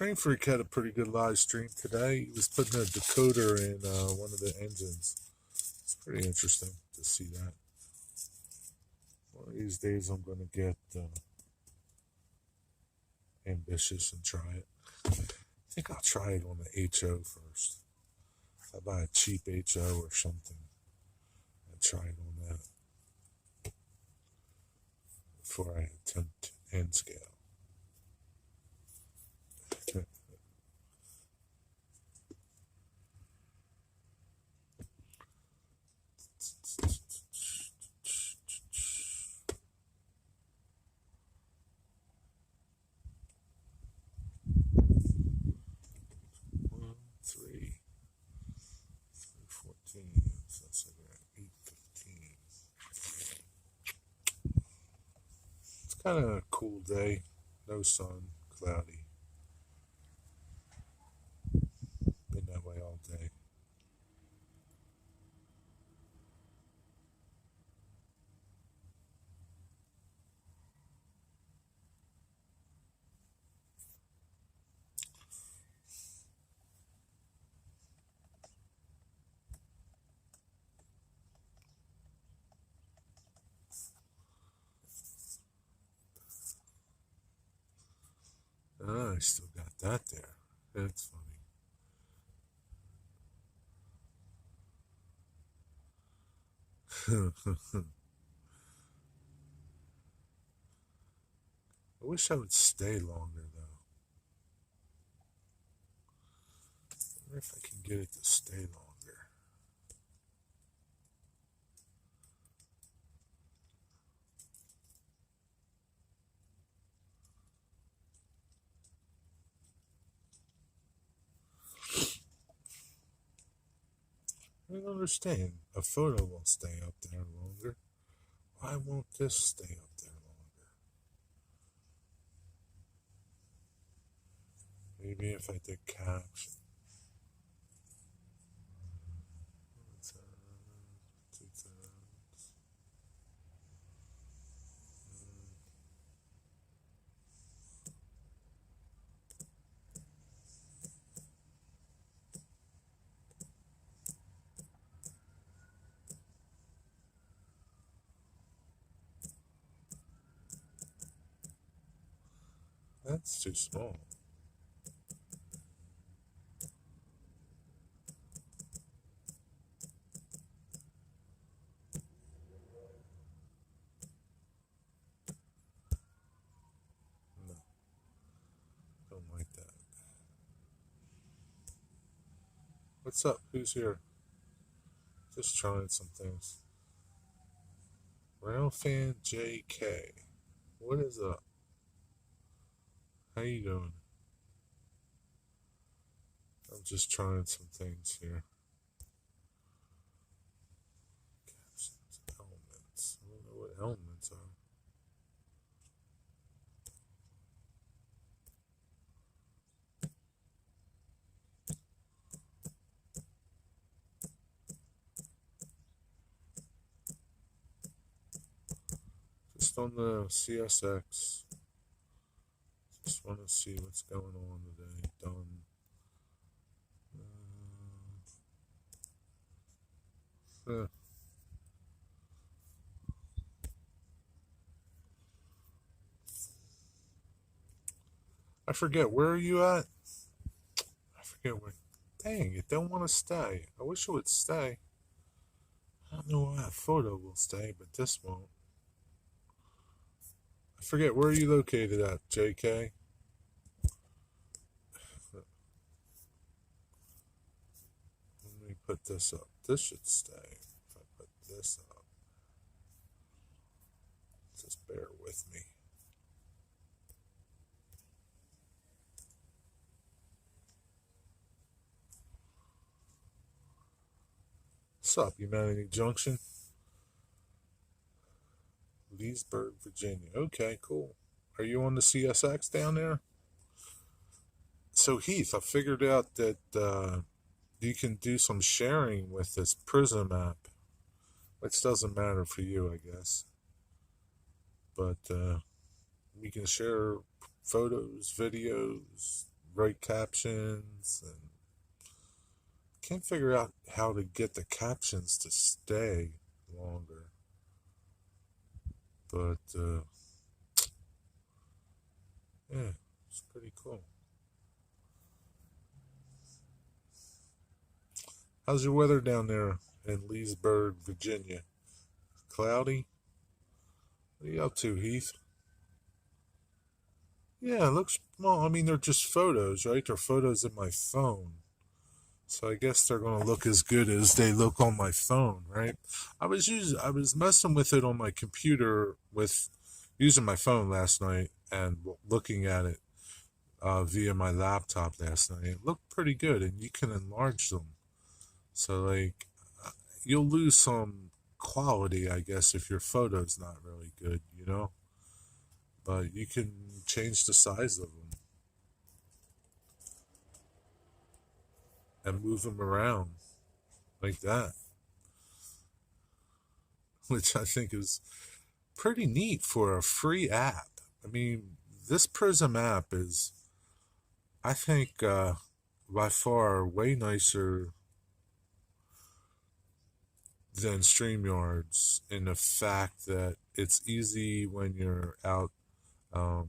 Train Freak had a pretty good live stream today. He was putting a decoder in one of the engines. It's pretty interesting to see that. One of these days I'm going to get ambitious and try it. I think I'll try it on the HO first. I'll buy a cheap HO or something and try it on that before I attempt N scale. So that's like 8:15. It's kind of a cool day. No sun, cloudy. Been that way all day. I still got that there. That's funny. I wish I would stay longer though. I wonder if I can get it to stay longer. I don't understand. A photo will stay up there longer. Why won't this stay up there longer? Maybe if I did caption. That's too small. No, don't like that. What's up? Who's here? Just trying some things. Round fan JK. What is up? How you doing? I'm just trying some things here. Captions, elements. I don't know what elements are. Just on the CSX. Just want to see what's going on today. Done. I forget, where are you at? I forget where. Dang, it don't want to stay. I wish it would stay. I don't know why that photo will stay, but this won't. I forget, where are you located at, JK? Let me put this up. This should stay if I put this up. Just bear with me. What's up, Humanity Junction? Leesburg, Virginia. Okay, cool. Are you on the CSX down there? So, Heath, I figured out that you can do some sharing with this Prism app, which doesn't matter for you, I guess. But we can share photos, videos, write captions, and can't figure out how to get the captions to stay longer. But yeah, it's pretty cool. How's your weather down there in Leesburg, Virginia? Cloudy? What are you up to, Heath? Yeah, it looks, well, I mean, they're just photos, right? They're photos in my phone. So I guess they're going to look as good as they look on my phone, right? I was messing with it on my computer with using my phone last night and looking at it via my laptop last night. It looked pretty good, and you can enlarge them. So like, you'll lose some quality, I guess, if your photo's not really good, you know. But you can change the size of them and move them around like that, which I think is pretty neat for a free app. I mean, this Prism app is, I think, by far way nicer than StreamYards in the fact that it's easy when you're out um,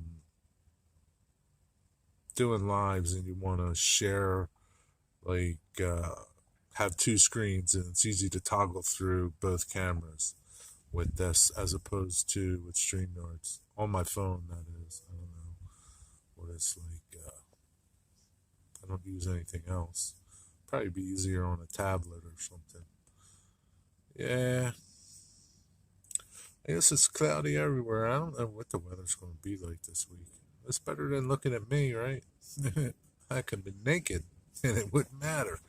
doing lives and you want to share, like, have two screens, and it's easy to toggle through both cameras with this as opposed to with StreamYards. On my phone, that is. I don't know what it's like. I don't use anything else. Probably be easier on a tablet or something. Yeah, I guess it's cloudy everywhere. I don't know what the weather's going to be like this week. It's better than looking at me, right? I could be naked and it wouldn't matter.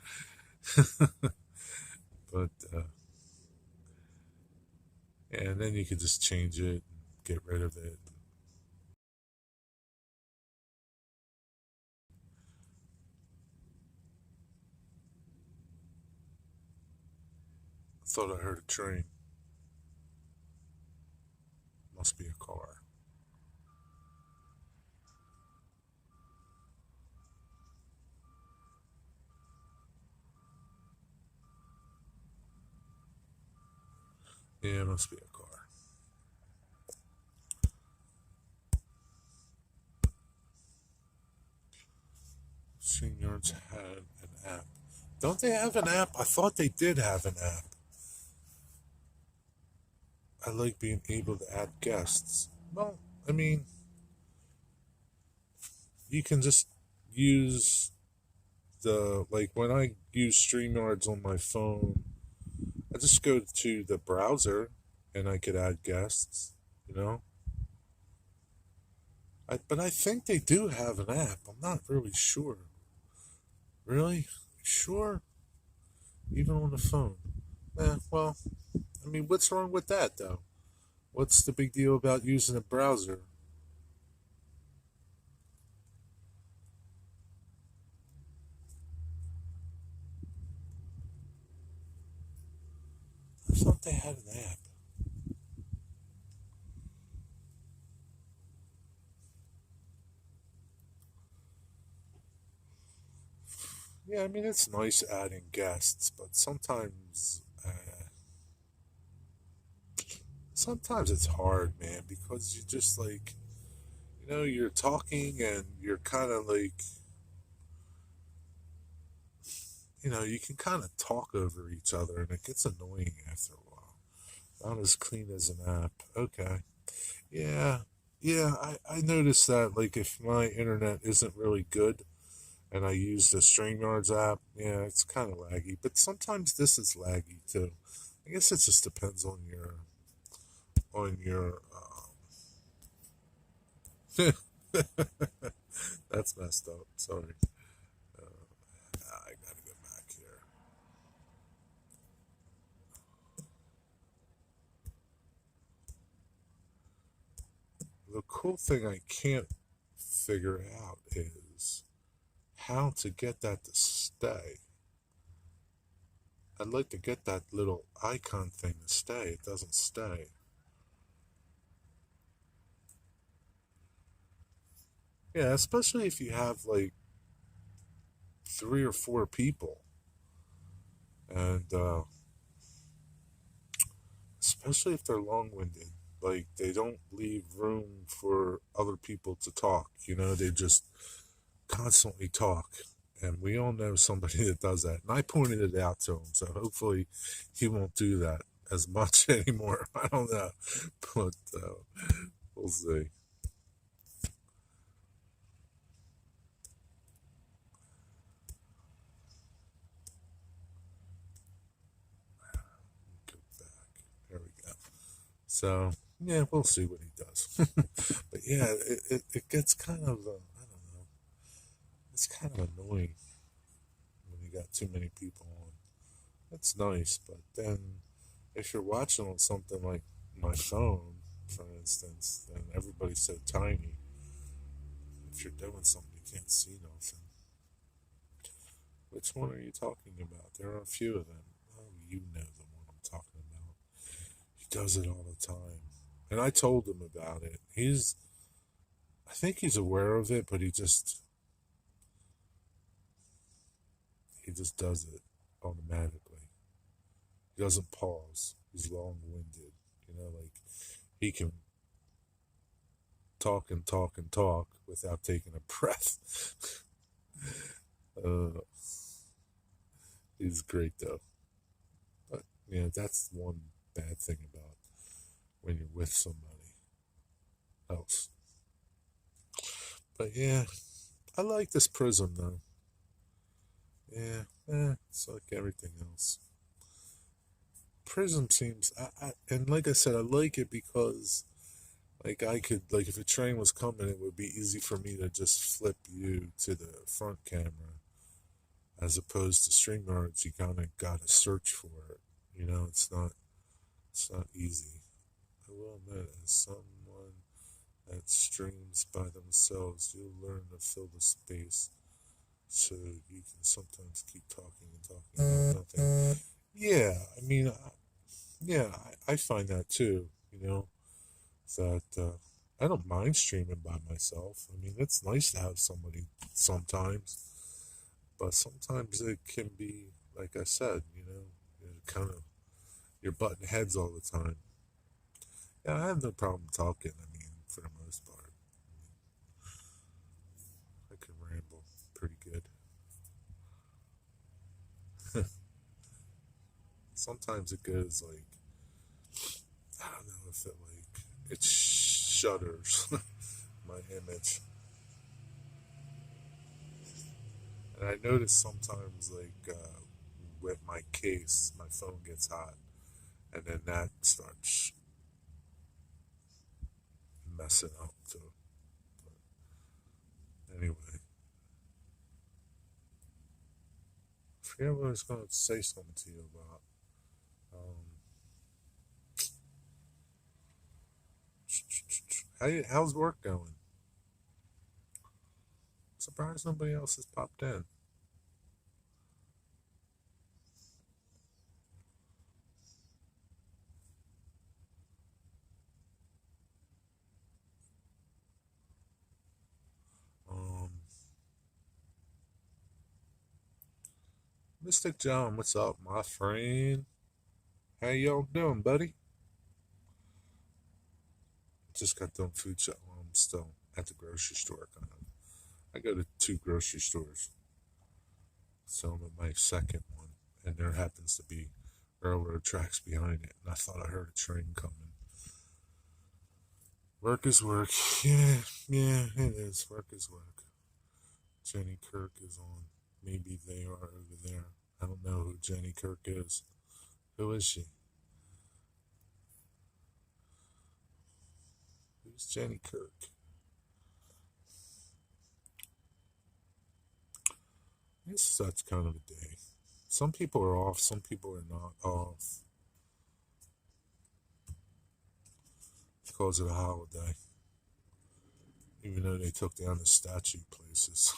But, yeah, and then you could just change it and get rid of it. I thought I heard a train. Must be a car. Yeah, it must be a car. StreamYards had an app. Don't they have an app? I thought they did have an app. I like being able to add guests. Well, I mean, you can just use like when I use StreamYards on my phone, I just go to the browser and I could add guests, you know? But I think they do have an app. I'm not really sure. Really? Sure? Even on the phone? Well, I mean, what's wrong with that, though? What's the big deal about using a browser? I thought they had an app. Yeah, I mean, it's nice adding guests, but sometimes it's hard, man, because you just like, you're talking and you're kind of like, you can kind of talk over each other and it gets annoying after a while. Not as clean as an app. Okay. Yeah. Yeah, I noticed that, like, if my internet isn't really good and I use the StreamYards app, yeah, it's kind of laggy. But sometimes this is laggy too. I guess it just depends on your. That's messed up. Sorry. I gotta go back here. The cool thing I can't figure out is how to get that to stay. I'd like to get that little icon thing to stay. It doesn't stay. Yeah, especially if you have like three or four people, and especially if they're long-winded, like they don't leave room for other people to talk. They just constantly talk. And we all know somebody that does that. And I pointed it out to him, so hopefully he won't do that as much anymore. I don't know, but we'll see. Go back. There we go. So yeah, we'll see what he does. But yeah, it gets kind of I don't know. It's kind of annoying when you got too many people on. It's nice, but then if you're watching on something like my phone, for instance, then everybody's so tiny. If you're doing something, you can't see nothing. Which one are you talking about? There are a few of them. Oh, you know the one I'm talking about. He does it all the time. And I told him about it. I think he's aware of it, but he just does it automatically. He doesn't pause. He's long-winded. Like he can talk and talk and talk without taking a breath. uh, he's great though. But that's one bad thing about when you're with somebody else. But yeah, I like this prism though. Yeah, it's like everything else. Prism seems, and like I said, I like it because, like, I could, like, if a train was coming, it would be easy for me to just flip you to the front camera, as opposed to StreamYards. You kind of got to search for it. It's not easy. I will admit, as someone that streams by themselves, you'll learn to fill the space so you can sometimes keep talking and talking about nothing. Yeah, I mean, yeah, I find that too, that I don't mind streaming by myself. I mean, it's nice to have somebody sometimes, but sometimes it can be, like I said, you're butting heads all the time. Yeah, I have no problem talking, I mean, for the most part. I can ramble pretty good. Sometimes it goes like, I don't know if it shudders my image. And I notice sometimes, like, with my case, my phone gets hot, and then that starts messing up too. But anyway, I forget what I was going to say something to you about. How's work going? Surprised nobody else has popped in. Um, Mystic John, what's up, my friend? How y'all doing, buddy? Just got done food shop. Well, I'm still at the grocery store, kind of. I go to two grocery stores, so I'm at my second one, and there happens to be railroad tracks behind it, and I thought I heard a train coming. Work is work. Yeah, yeah, it is. Work is work. Jenny Kirk is on. Maybe they are over there. I don't know who Jenny Kirk is. Who is she? Who's Jenny Kirk? It's such kind of a day. Some people are off, some people are not off because of the holiday. Even though they took down the statue places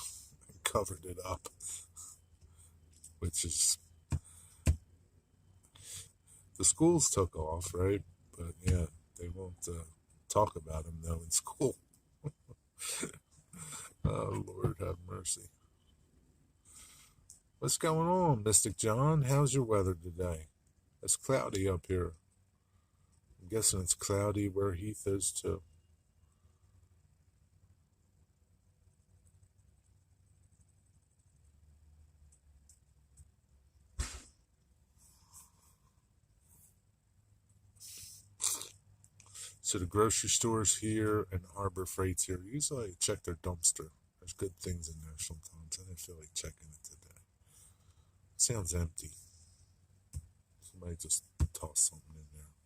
and covered it up, which is the schools took off, right? But yeah, they won't talk about them though in school. Oh Lord, have mercy. What's going on, Mystic John? How's your weather today? It's cloudy up here. I'm guessing it's cloudy where Heath is too. So the grocery stores here and Harbor Freight's here. Usually I check their dumpster. There's good things in there sometimes. I didn't feel like checking it today. It sounds empty. Somebody just tossed something in there.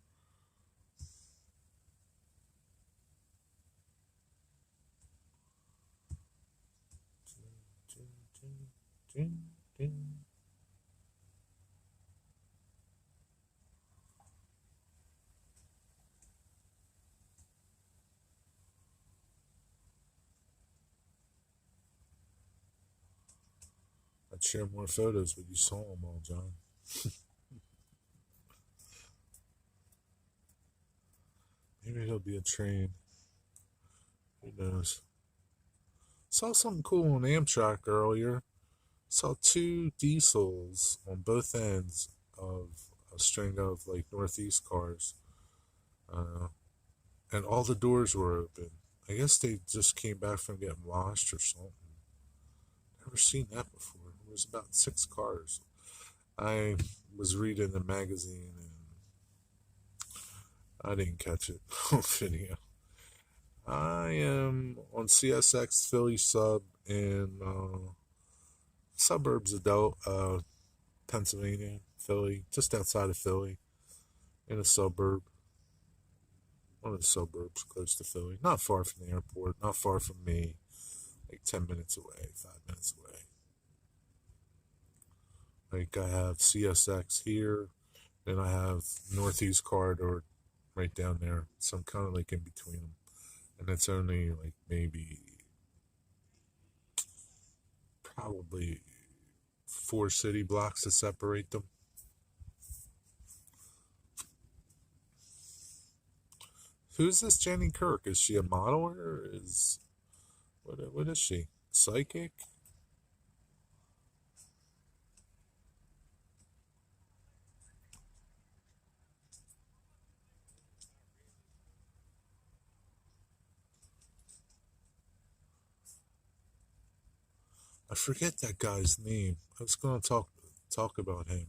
I'd share more photos, but you saw them all, John. Maybe he'll be a train. Who knows? Saw something cool on Amtrak earlier. Saw two diesels on both ends of a string of like Northeast cars, uh, and all the doors were open. I guess they just came back from getting washed or something. Never seen that before. It was about six cars. I was reading the magazine and I didn't catch it on video. I am on CSX Philly sub in suburbs of Pennsylvania, Philly, just outside of Philly, in a suburb, one of the suburbs close to Philly, not far from the airport, not far from me, like 10 minutes away, 5 minutes away. Like I have CSX here, then I have Northeast Corridor right down there, so I'm kind of like in between them, and it's only like maybe probably 4 city blocks to separate them. Who's this Jenny Kirk? Is she a model or is what is she? Psychic? I forget that guy's name. I was gonna talk about him.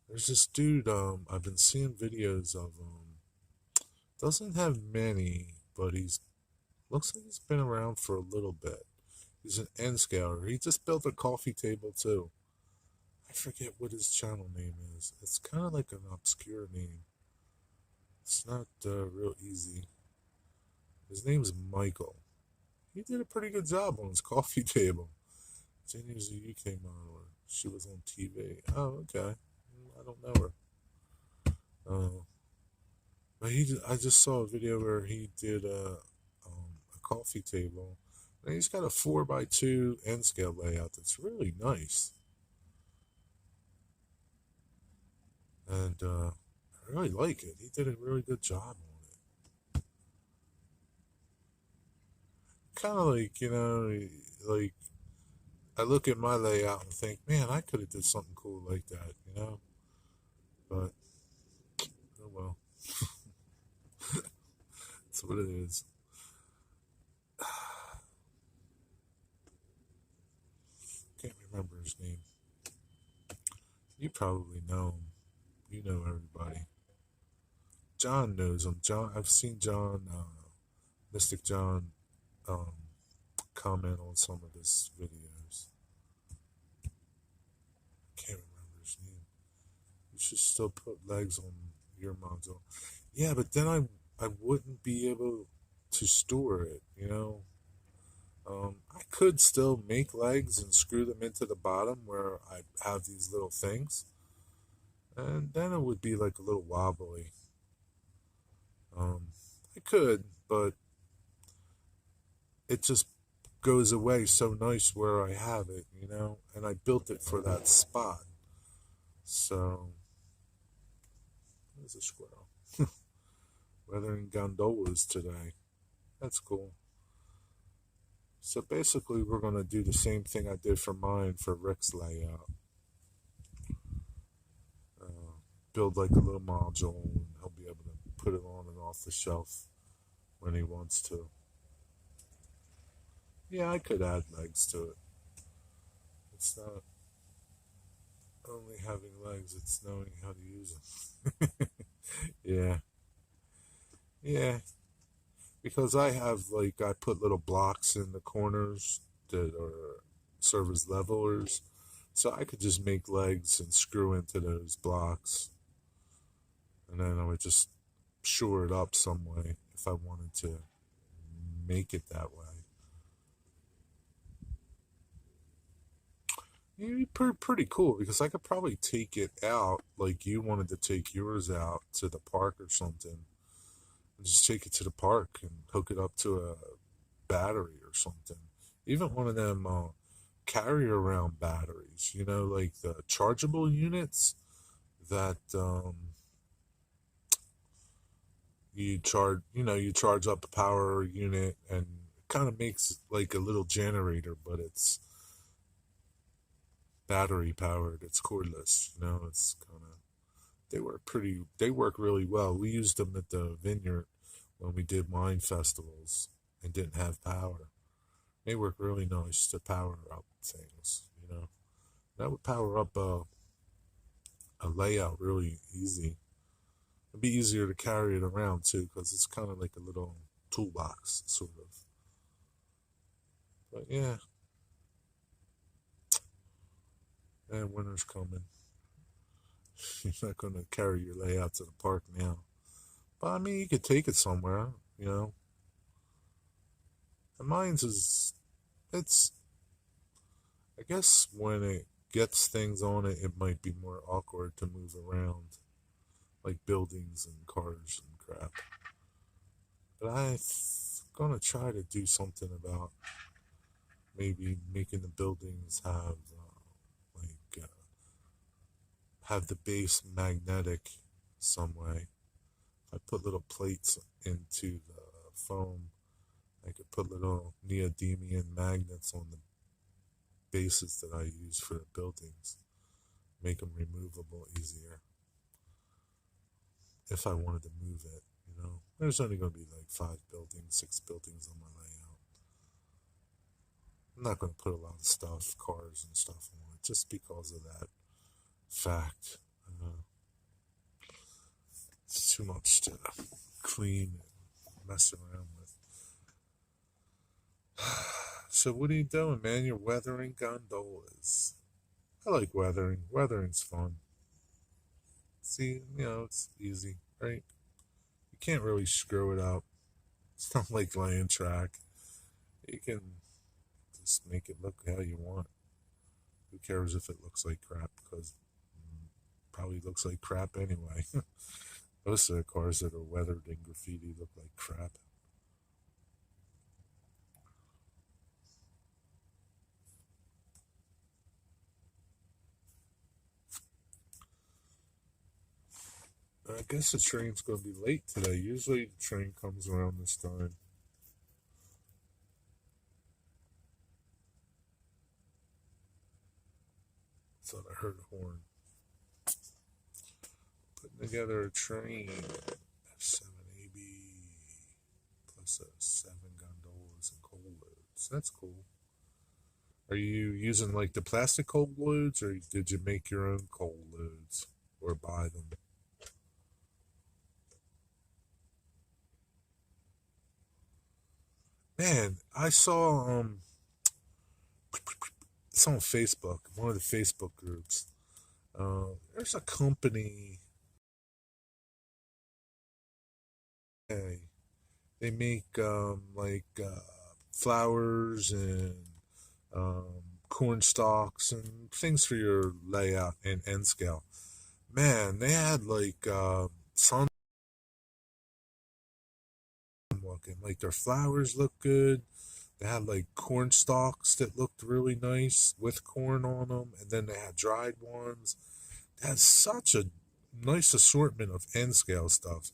There's this dude. I've been seeing videos of. Doesn't have many, but he's looks like he's been around for a little bit. He's an N scaler. He just built a coffee table too. I forget what his channel name is. It's kind of like an obscure name. It's not real easy. His name's Michael. He did a pretty good job on his coffee table. Jenny's a UK model. She was on TV. Oh, okay. I don't know her. Uh, but I just saw a video where he did a coffee table. And he's got a 4x2 N scale layout that's really nice. And I really like it. He did a really good job on it. Kind of like, like I look at my layout and think, man, I could have did something cool like that. But, oh well. That's what it is. Can't remember his name. You probably know him. You know everybody. John knows him. John, I've seen John, Mystic John, um, comment on some of his videos. Can't remember his name. You should still put legs on your module. Yeah, but then I wouldn't be able to store it. I could still make legs and screw them into the bottom where I have these little things, and then it would be like a little wobbly. Um, I could, but it just goes away so nice where I have it, and I built it for that spot. So, there's a squirrel. Weathering gondolas today. That's cool. So basically, we're going to do the same thing I did for mine for Rick's layout. build like a little module, and he'll be able to put it on and off the shelf when he wants to. Yeah, I could add legs to it. It's not only having legs, it's knowing how to use them. Yeah, yeah. Because I have, like, I put little blocks in the corners that are serve as levelers. So I could just make legs and screw into those blocks. And then I would just shore it up some way if I wanted to make it that way. It'd be pretty cool because I could probably take it out like you wanted to take yours out to the park or something. And just take it to the park and hook it up to a battery or something. Even one of them carry around batteries, like the chargeable units that you charge up a power unit and it kind of makes like a little generator, but it's battery powered. It's cordless. It's kind of they work really well. We used them at the vineyard when we did wine festivals and didn't have power. They work really nice to power up things. That would power up a layout really easy. It'd be easier to carry it around too because it's kind of like a little toolbox, sort of. But yeah, and winter's coming. You're not going to carry your layout to the park now. But I mean, you could take it somewhere. And mine's is, it's, I guess when it gets things on it, it might be more awkward to move around, like buildings and cars and crap. But I'm gonna try to do something about maybe making the buildings like have the base magnetic some way. If I put little plates into the foam, I could put little neodymium magnets on the bases that I use for the buildings, make them removable easier. If I wanted to move it. There's only going to be like 5 buildings, 6 buildings on my layout. I'm not going to put a lot of stuff, cars and stuff on it, just because of that fact. It's too much to clean and mess around with. So what are you doing, man? You're weathering gondolas. I like weathering. Weathering's fun. See, it's easy, right? You can't really screw it up. It's not like laying track. You can just make it look how you want. Who cares if it looks like crap? Because probably looks like crap anyway. Most of the cars that are weathered in graffiti look like crap. I guess the train's going to be late today. Usually the train comes around this time. Thought I heard a horn. Putting together a train. F7AB. Plus 7 gondolas and coal loads. That's cool. Are you using like the plastic coal loads or did you make your own coal loads or buy them? Man, I saw it's on Facebook, one of the Facebook groups. There's a company. Hey, they make like flowers and corn stalks and things for your layout and end scale. Man, they had like sun looking, like their flowers look good. They had like corn stalks that looked really nice with corn on them, and then they had dried ones. They had such a nice assortment of end scale stuff.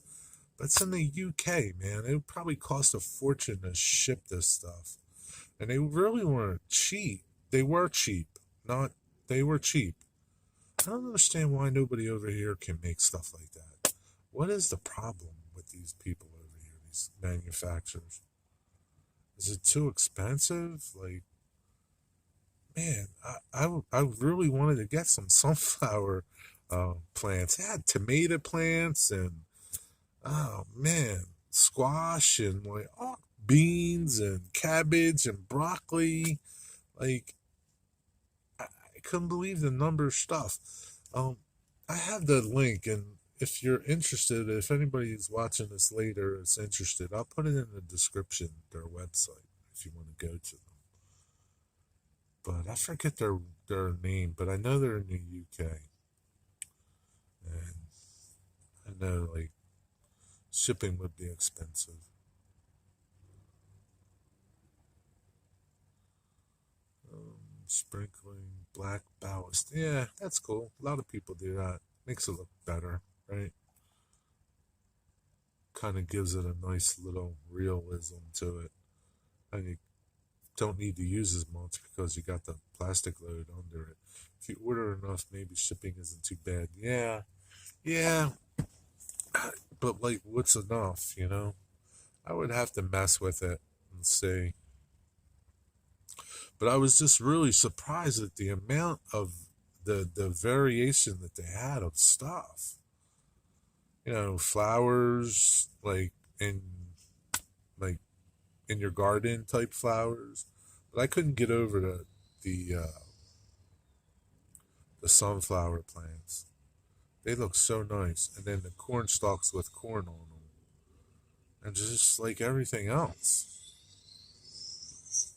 But it's in the UK, man. It would probably cost a fortune to ship this stuff. And they really weren't cheap. They were cheap. Not, they were cheap. I don't understand why nobody over here can make stuff like that. What is the problem with these people over here, these manufacturers? Is it too expensive? Like, man, I really wanted to get some sunflower plants. It had tomato plants and, oh man, squash and like beans and cabbage and broccoli. Like, I couldn't believe the number of stuff. Um, I have the link, and if you're interested, if anybody is watching this later is interested, I'll put it in the description, their website, if you want to go to them. But I forget their name, but I know they're in the UK, and I know like shipping would be expensive. Sprinkling black ballast, yeah, that's cool. A lot of people do that. Makes it look better, right? Kind of gives it a nice little realism to it, and you don't need to use as much because you got the plastic load under it. If you order enough, maybe shipping isn't too bad. Yeah, yeah, but like, what's enough? I would have to mess with it and see. But I was just really surprised at the amount of the variation that they had of stuff. Flowers like in your garden type flowers. But I couldn't get over the sunflower plants. They look so nice, and then the corn stalks with corn on them, and just like everything else.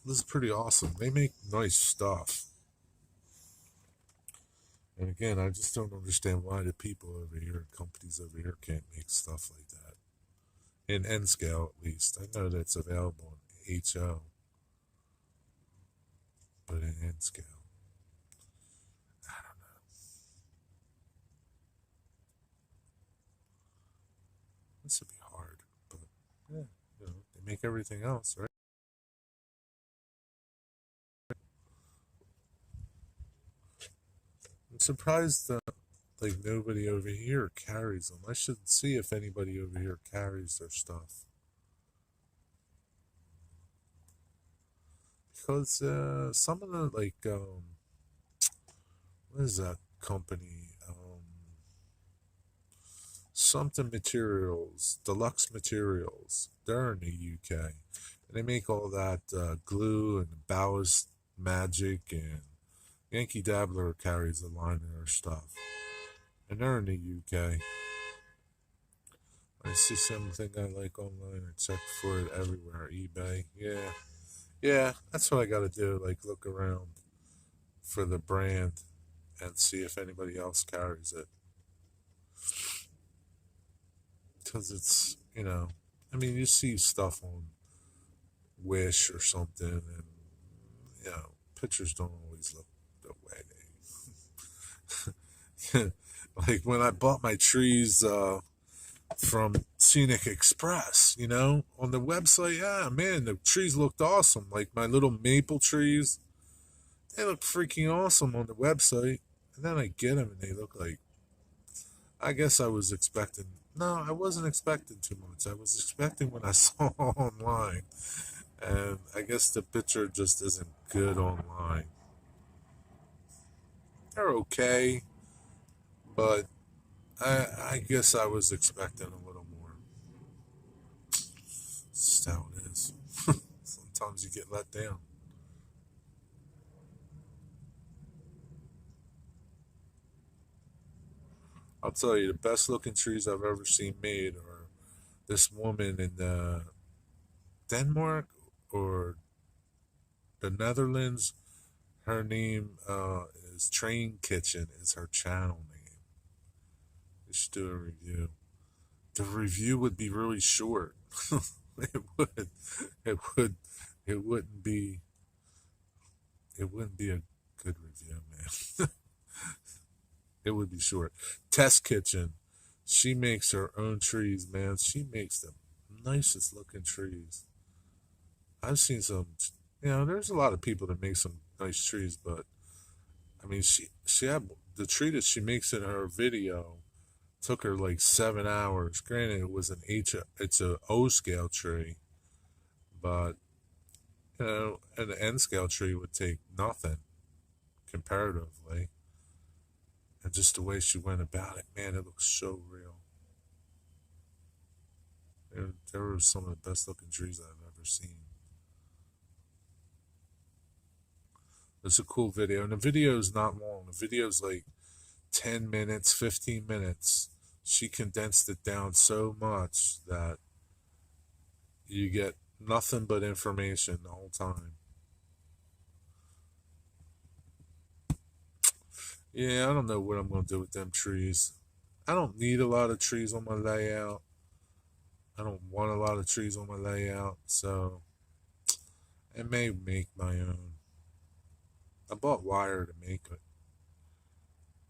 This is pretty awesome. They make nice stuff. And again, I just don't understand why the people over here, companies over here, can't make stuff like that. In N scale, at least. I know that's available in HO, but in N scale, I don't know. This would be hard, but yeah, they make everything else, right? I'm surprised that like nobody over here carries them. I should see if anybody over here carries their stuff. Because some of the what is that company? Something Materials, Deluxe Materials. They're in the UK. And they make all that glue and ballast magic, and Yankee Dabbler carries a line of their stuff. And they're in the UK. I see something I like online. I check for it everywhere. eBay. Yeah. Yeah, that's what I got to do. Like, look around for the brand and see if anybody else carries it. Because I mean, you see stuff on Wish or something, and, pictures don't always look the way they. Like when I bought my trees from Scenic Express, on the website, yeah, man, the trees looked awesome. Like my little maple trees, they look freaking awesome on the website. And then I get them and they look like, I guess I was expecting, no, I wasn't expecting too much. I was expecting what I saw online. And I guess the picture just isn't good online. They're okay, but I guess I was expecting a little more. It's just how it is. Sometimes you get let down. I'll tell you, the best looking trees I've ever seen made are this woman in Denmark or the Netherlands. Her name is Train Kitchen, is her channel name. We should do a review. The review would be really short. it would. It would. It wouldn't be. It wouldn't be a good review, man. It would be short. Test Kitchen. She makes her own trees, man. She makes the nicest looking trees. I've seen some. There's a lot of people that make some nice trees, but I mean, she had the tree that she makes in her video took her like 7 hours. Granted, it was it's a O scale tree, but an N scale tree would take nothing comparatively. And just the way she went about it, man, it looks so real. There were some of the best looking trees I've ever seen. It's a cool video, and the video is not long. The video is like 10 minutes, 15 minutes. She condensed it down so much that you get nothing but information the whole time. Yeah, I don't know what I'm going to do with them trees. I don't need a lot of trees on my layout. I don't want a lot of trees on my layout, so I may make my own. I bought wire to make it.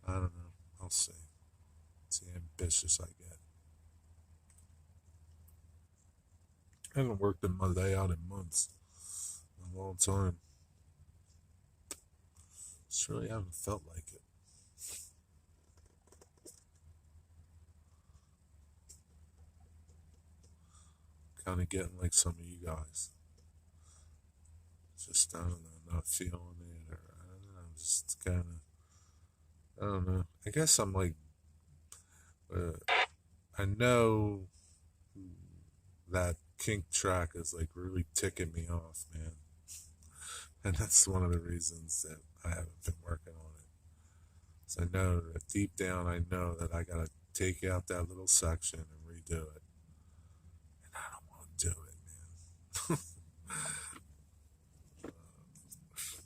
I don't know. I'll see. See how ambitious I get. I haven't worked in my layout in months. A long time. Just really haven't felt like it. Kind of getting like some of you guys. Just, I don't know, not feeling it, or I don't know, just kind of, I don't know. I guess I'm like, uh, I know that kink track is like really ticking me off, man. And that's one of the reasons that I haven't been working on it. So I know that deep down, I know that I gotta take out that little section and redo it. And I don't want to do it, man.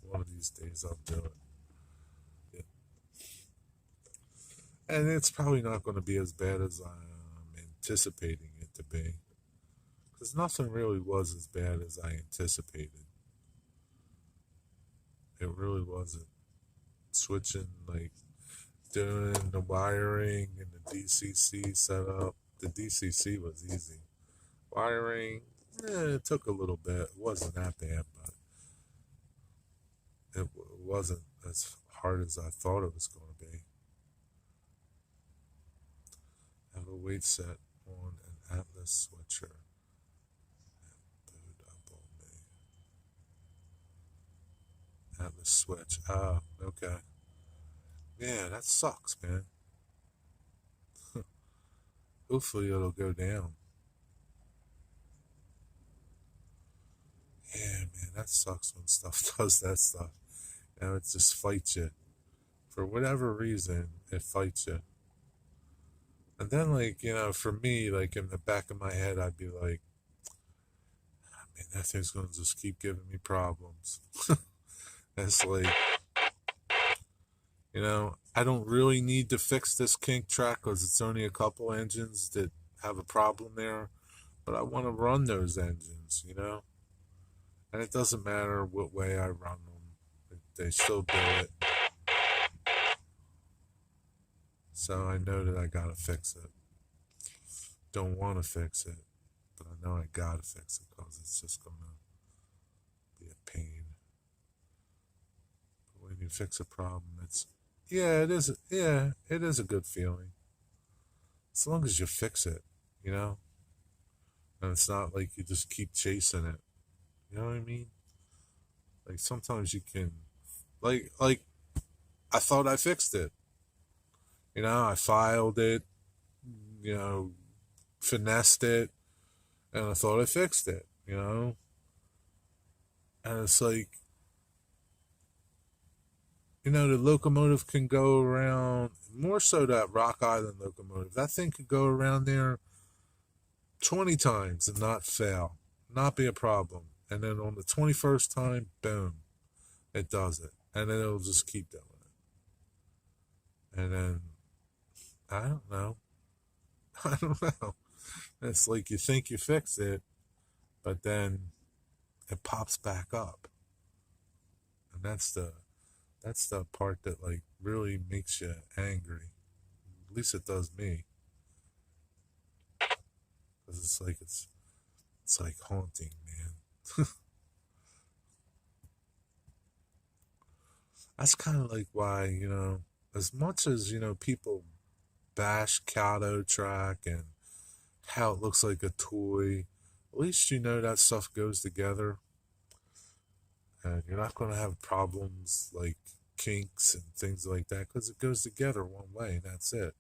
One of these days I'll do it. Yeah. And it's probably not going to be as bad as I'm anticipating it to be. Because nothing really was as bad as I anticipated. It really wasn't. Switching, like, doing the wiring and the DCC setup. The DCC was easy. Wiring, it took a little bit. It wasn't that bad, but it wasn't as hard as I thought it was going to be. Have a weight set on an Atlas switcher. Boot up on me. Atlas switch. Ah, okay. Yeah, that sucks, man. Hopefully it'll go down. Yeah, man, that sucks when stuff does that stuff. It just fights you. For whatever reason, it fights you. And then, like, for me, like, in the back of my head, I'd be like, man, that thing's going to just keep giving me problems. It's like, I don't really need to fix this kink track because it's only a couple engines that have a problem there. But I want to run those engines. And it doesn't matter what way I run them, they still do it. So I know that I gotta fix it. Don't want to fix it, but I know I gotta fix it because it's just gonna be a pain. But when you fix a problem, it is a good feeling. As long as you fix it. And it's not like you just keep chasing it. You know what I mean? Like sometimes you can, like I thought I fixed it. I filed it, you know, finessed it, and I thought I fixed it. And it's like, the locomotive can go around, more so that Rock Island locomotive. That thing could go around there 20 times and not fail, not be a problem. And then on the 21st time, boom, it does it. And then it'll just keep doing it. And then, I don't know. I don't know. It's like you think you fixed it, but then it pops back up. And that's the part that like really makes you angry. At least it does me. Because it's like haunting, man. That's kind of like why, as much as, people bash Caldo track and how it looks like a toy, at least you know that stuff goes together and you're not going to have problems like kinks and things like that because it goes together one way and that's it.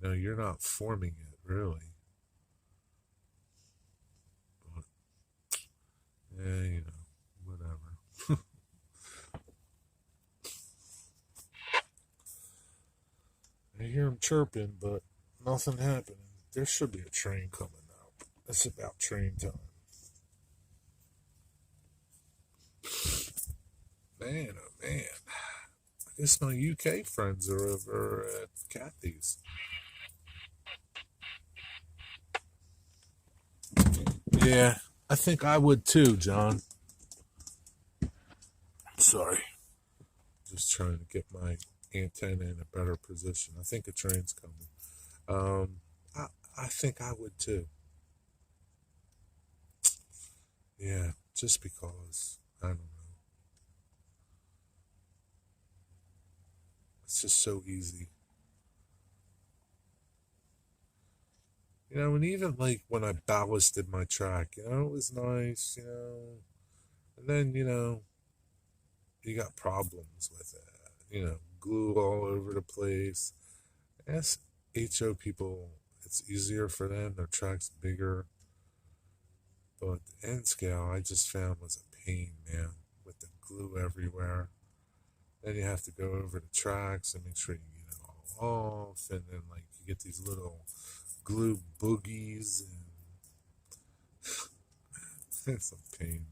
You're not forming it really. But, yeah, whatever. I hear them chirping, but nothing happening. There should be a train coming out. It's about train time. Man, oh man. I guess my UK friends are over at Kathy's. Yeah, I think I would too, John. Sorry. Just trying to get my antenna in a better position. I think a train's coming. Um, I, I think I would too. Yeah, just because. I don't know. It's just so easy. And even like when I ballasted my track, it was nice. And then, you got problems with it. Glue all over the place. Yes, HO people, it's easier for them. Their track's bigger. But the end scale, I just found was a pain, man, with the glue everywhere. Then you have to go over the tracks and make sure you get it all off. And then, like, you get these little glue boogies. And it's a pain,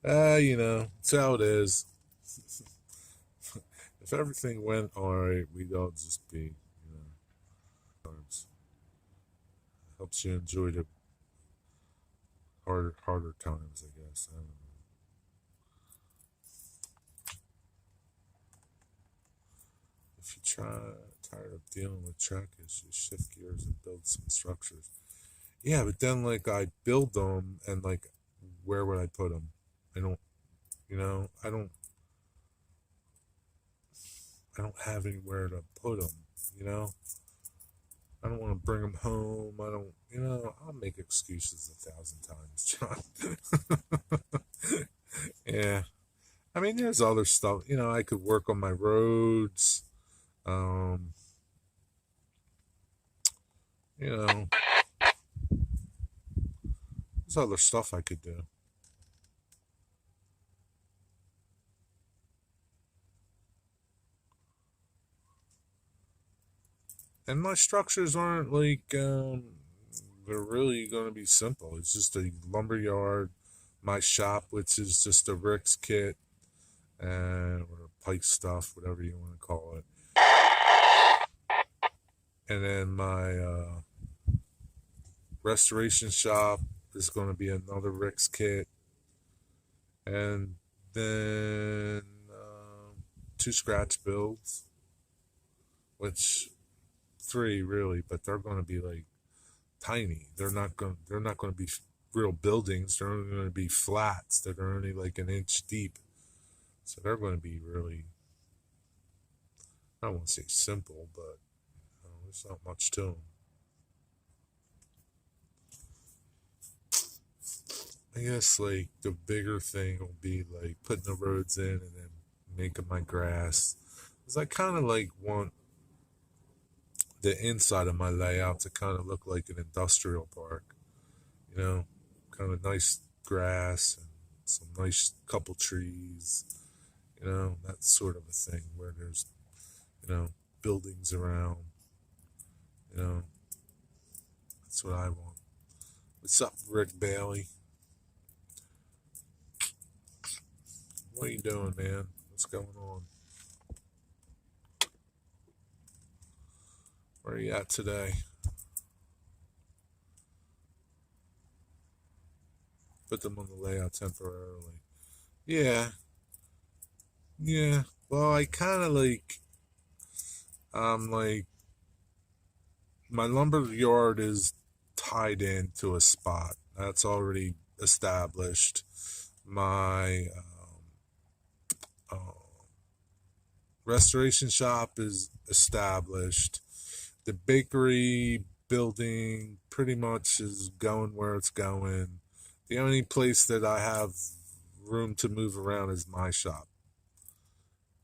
man. It's how it is. If everything went alright, we'd all just be. Helps you enjoy the harder times, I guess. I don't know. If you tired of dealing with track issues, shift gears and build some structures. Yeah, but then like I build them and like where would I put them? I don't, I don't have anywhere to put them. You know, I don't want to bring them home. I don't, I'll make excuses 1,000 times, John. Yeah, I mean, there's other stuff. I could work on my roads. Um, you know, there's other stuff I could do. And my structures aren't like they're really going to be simple. It's just a lumber yard, my shop, which is just a Rick's kit, or Pike stuff, whatever you want to call it. And then my restoration shop is going to be another Rick's kit, and then two scratch builds, which three really, but they're going to be like tiny. They're not going to be real buildings. They're only going to be flats that are only like an inch deep. So they're going to be really, I don't want to say simple, but there's not much to them. I guess like the bigger thing will be like putting the roads in and then making my grass. Because I kind of like want the inside of my layout to kind of look like an industrial park. You know, kind of nice grass and some nice couple trees. That sort of a thing where there's, buildings around. You know, that's what I want. What's up, Rick Bailey? What are you doing, man? What's going on? Where are you at today? Put them on the layout temporarily. Yeah, yeah. Well, I kind of like, my lumber yard is tied into a spot. That's already established. My restoration shop is established. The bakery building pretty much is going where it's going. The only place that I have room to move around is my shop.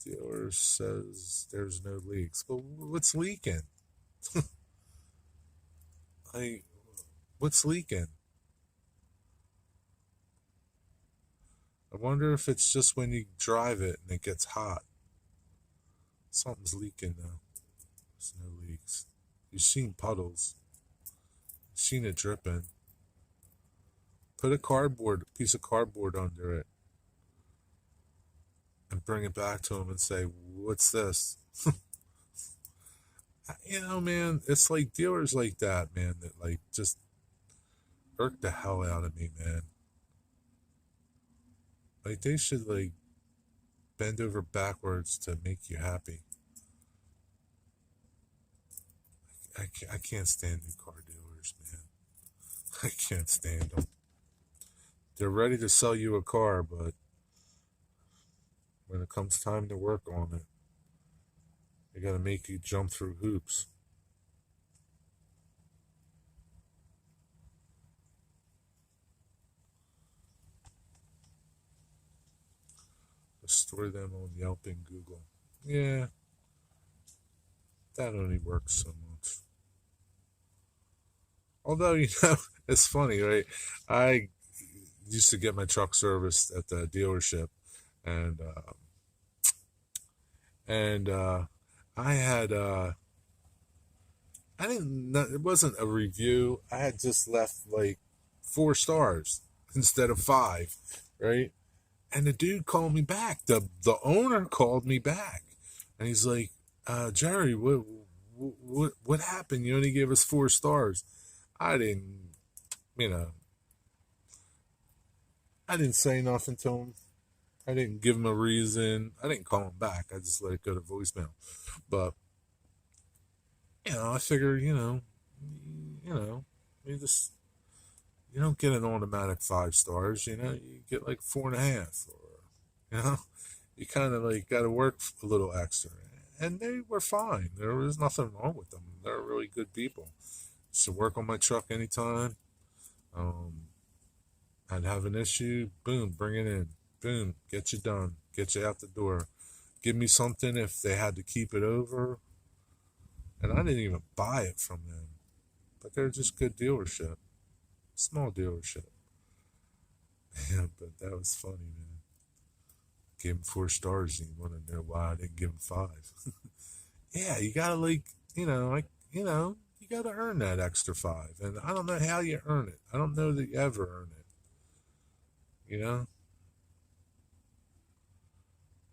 Dealer says there's no leaks. Well, what's leaking? Like, what's leaking? I wonder if it's just when you drive it and it gets hot. Something's leaking now. There's no leaks. You've seen puddles. You've seen it dripping. Put a piece of cardboard under it and bring it back to him and say, what's this? Man, it's like dealers like that, man, that like just irk the hell out of me, man. Like they should like bend over backwards to make you happy. I can't stand new car dealers, man. I can't stand them. They're ready to sell you a car, but when it comes time to work on it, they got to make you jump through hoops. Store them on Yelp and Google. Yeah, that only works so much. Although, it's funny, right? I used to get my truck serviced at the dealership, and I had I didn't. It wasn't a review. I had just left like 4 stars instead of 5, right? And the dude called me back. The owner called me back, and he's like, "Jerry, what happened? You only gave us 4 stars." I didn't, you know, I didn't say nothing to him. I didn't give him a reason. I didn't call him back. I just let it go to voicemail. But I figure, you just you don't get an automatic 5 stars. You get like 4.5, or you kind of like got to work a little extra. And they were fine. There was nothing wrong with them. They're really good people. Used to work on my truck anytime. I'd have an issue. Boom, bring it in. Boom, get you done. Get you out the door. Give me something if they had to keep it over. And I didn't even buy it from them. But they're just good dealership. Small dealership. Yeah, but that was funny, man. Gave him 4 stars and you want to know why I didn't give him 5. Yeah, you gotta you gotta earn that extra 5. And I don't know how you earn it. I don't know that you ever earn it.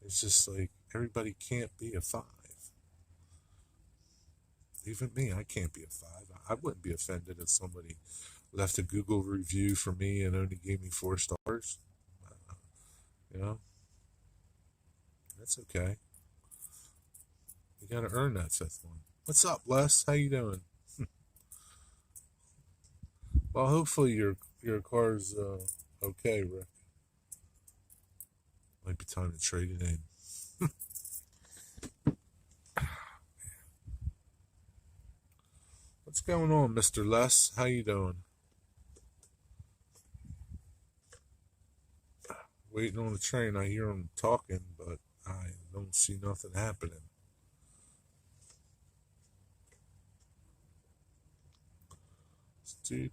It's just like everybody can't be a 5. Even me, I can't be a 5. I wouldn't be offended if somebody left a Google review for me and only gave me 4 stars. You know, that's okay. You got to earn that 5th one. What's up, Les? How you doing? Well, hopefully your car's okay, Rick. Might be time to trade it in. What's going on, Mr. Les? How you doing? Waiting on the train. I hear him talking, but I don't see nothing happening. You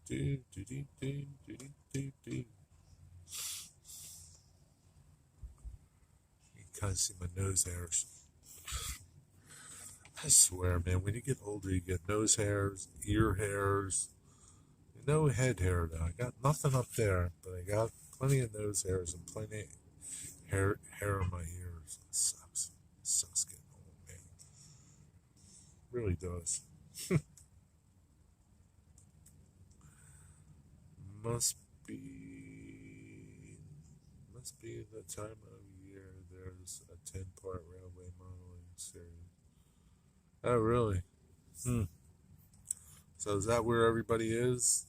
kind of see my nose hairs. I swear, man, when you get older, you get nose hairs, ear hairs. No head hair, though. I got nothing up there, but I got plenty of nose hairs and plenty of hair in my ears. It sucks. It sucks getting old, man. It really does. Must be the time of year there's a 10-part railway modeling series. Oh, really? So is that where everybody is?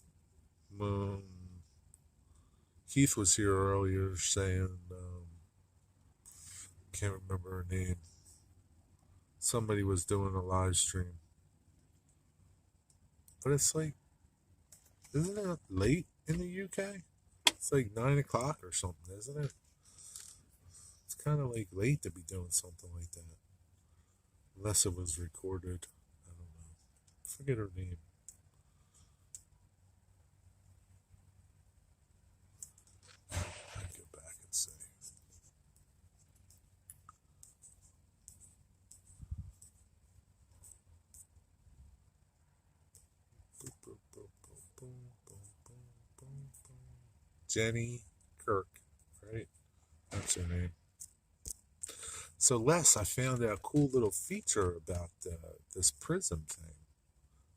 Heath was here earlier saying, can't remember her name. Somebody was doing a live stream. But it's like, isn't it late in the UK? It's like 9 o'clock or something, isn't it? It's kind of like late to be doing something like that. Unless it was recorded. I don't know. Forget her name. I'd go back and say. Jenny Kirk, right? That's her name. So, Les, I found out a cool little feature about this prism thing.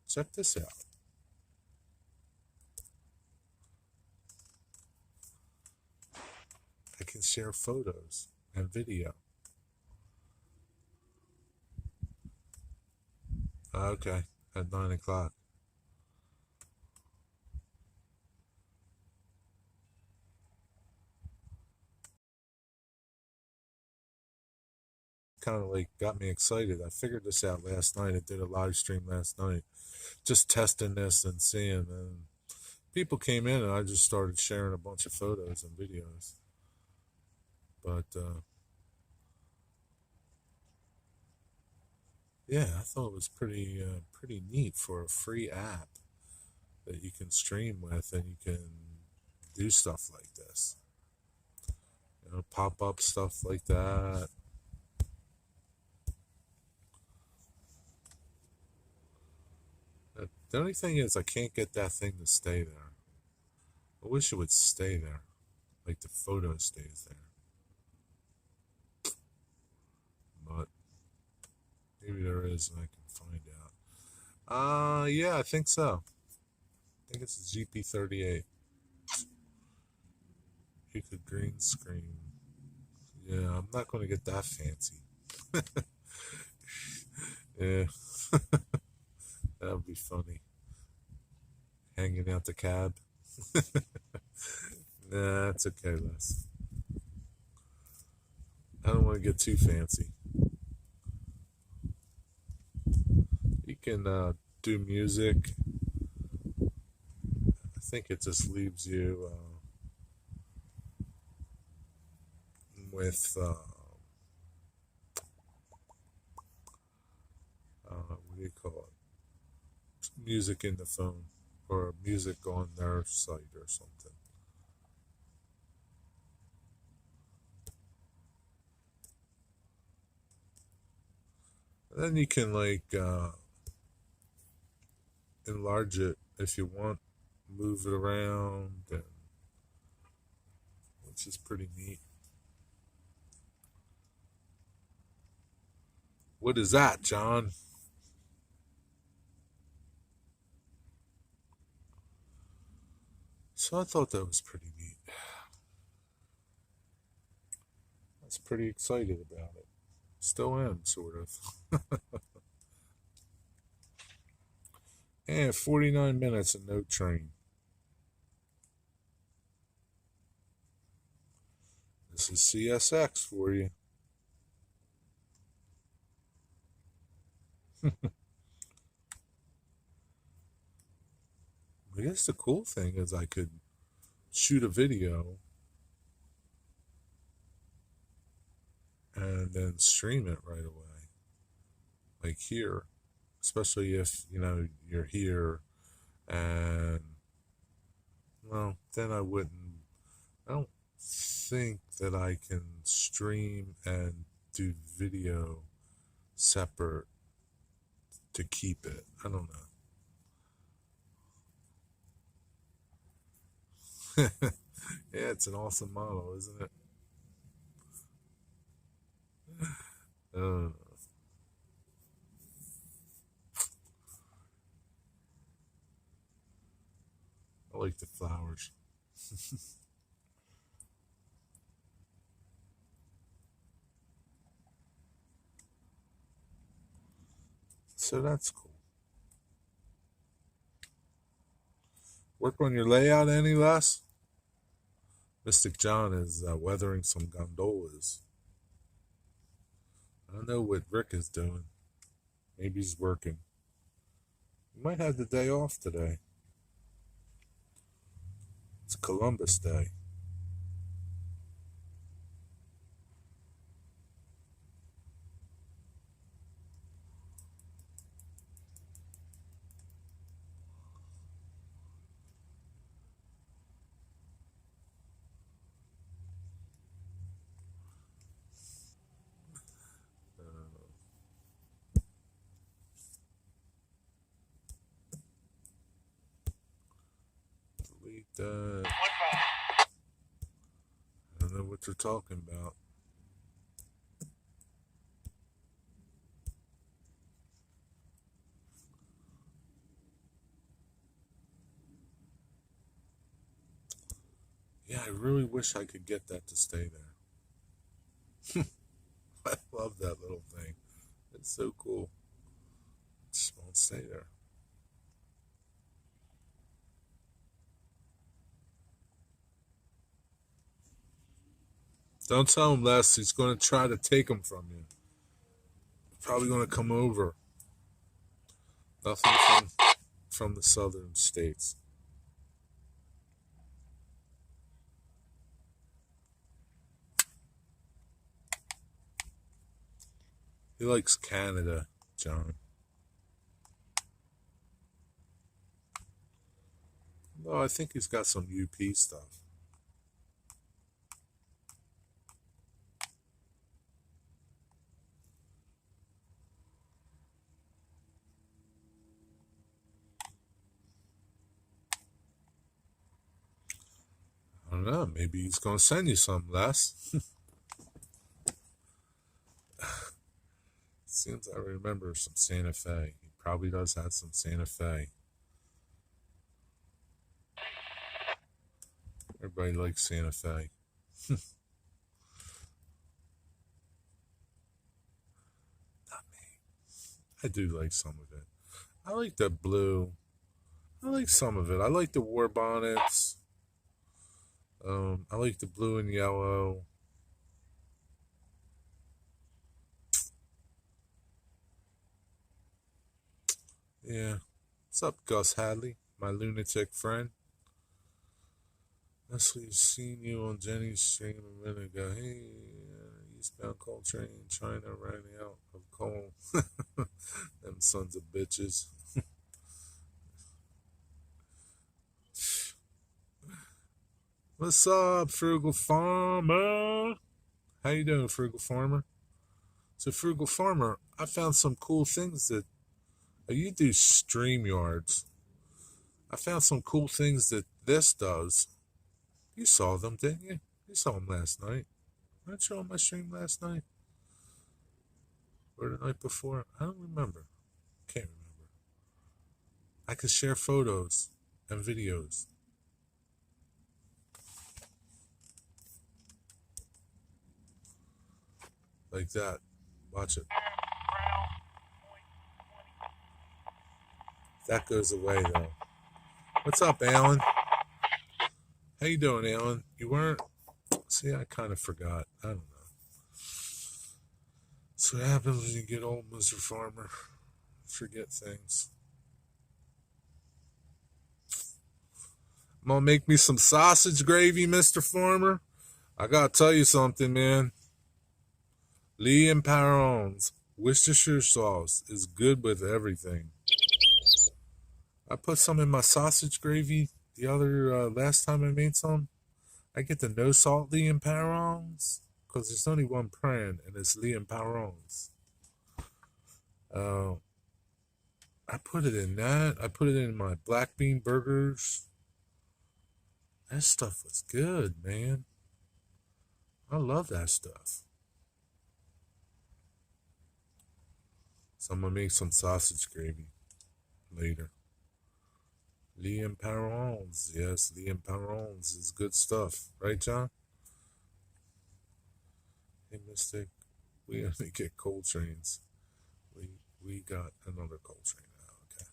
Check this out. I can share photos and video. Okay, at 9 o'clock. Kind of like got me excited. I figured this out last night. I did a live stream last night, just testing this and seeing. And people came in, and I just started sharing a bunch of photos and videos. But yeah, I thought it was pretty neat for a free app that you can stream with, and you can do stuff like this. You know, pop up stuff like that. The only thing is, I can't get that thing to stay there. I wish it would stay there, like the photo stays there. But maybe there is, and I can find out. Yeah, I think so. I think it's a GP38. You could green screen. Yeah, I'm not going to get that fancy. Yeah, that would be funny. Hanging out the cab. Nah, that's okay, Les. I don't want to get too fancy. You can do music. I think it just leaves you with what do you call it? Music in the phone, or music on their site or something. And then you can like enlarge it if you want, move it around, and which is pretty neat. What is that, John? So I thought that was pretty neat. I was pretty excited about it. Still am, sort of. And 49 minutes and no train. This is CSX for you. I guess the cool thing is I could shoot a video and then stream it right away, like here, especially if you're here, and well, then I wouldn't. I don't think that I can stream and do video separate to keep it. I don't know. Yeah, it's an awesome model, isn't it? Uh, I like the flowers. So that's cool. Work on your layout any less? Mystic John is weathering some gondolas. I don't know what Rick is doing. Maybe he's working. He might have the day off today. It's Columbus Day. Delete that. I don't know what they're talking about. Yeah, I really wish I could get that to stay there. I love that little thing. It's so cool. It just won't stay there. Don't tell him, Les. He's going to try to take them from you. Probably going to come over. Nothing from the southern states. He likes Canada, John. No, I think he's got some UP stuff. I don't know. Maybe he's going to send you some, Les. Seems I remember some Santa Fe. He probably does have some Santa Fe. Everybody likes Santa Fe. Not me. I do like some of it. I like the blue. I like some of it. I like the war bonnets. I like the blue and yellow. Yeah. What's up, Gus Hadley, my lunatic friend? Leslie seen you on Jenny's stream a minute ago. Hey, eastbound coal train, China ran out of coal. Them sons of bitches. What's up, Frugal Farmer? How you doing, Frugal Farmer? So, Frugal Farmer, I found some cool things that you do StreamYards. I found some cool things that this does. You saw them, didn't you? You saw them last night. Weren't you on my stream last night? Or the night before? I don't remember. Can't remember. I can share photos and videos. Like that. Watch it. That goes away, though. What's up, Alan? How you doing, Alan? You weren't? See, I kind of forgot. I don't know. That's what happens when you get old, Mr. Farmer. Forget things. I'm gonna make me some sausage gravy, Mr. Farmer. I gotta tell you something, man. Lee and Perron's Worcestershire sauce is good with everything. I put some in my sausage gravy the other last time I made some. I get the no salt Lee and Perron's because there's only one brand and it's Lee and Perron's. I put it in that. I put it in my black bean burgers. That stuff was good, man. I love that stuff. So I'm gonna make some sausage gravy later. Lee and Perron's, yes, Lee and Perron's is good stuff, right, John? Hey, Mystic, we only get coal trains. We got another coal train now. Okay.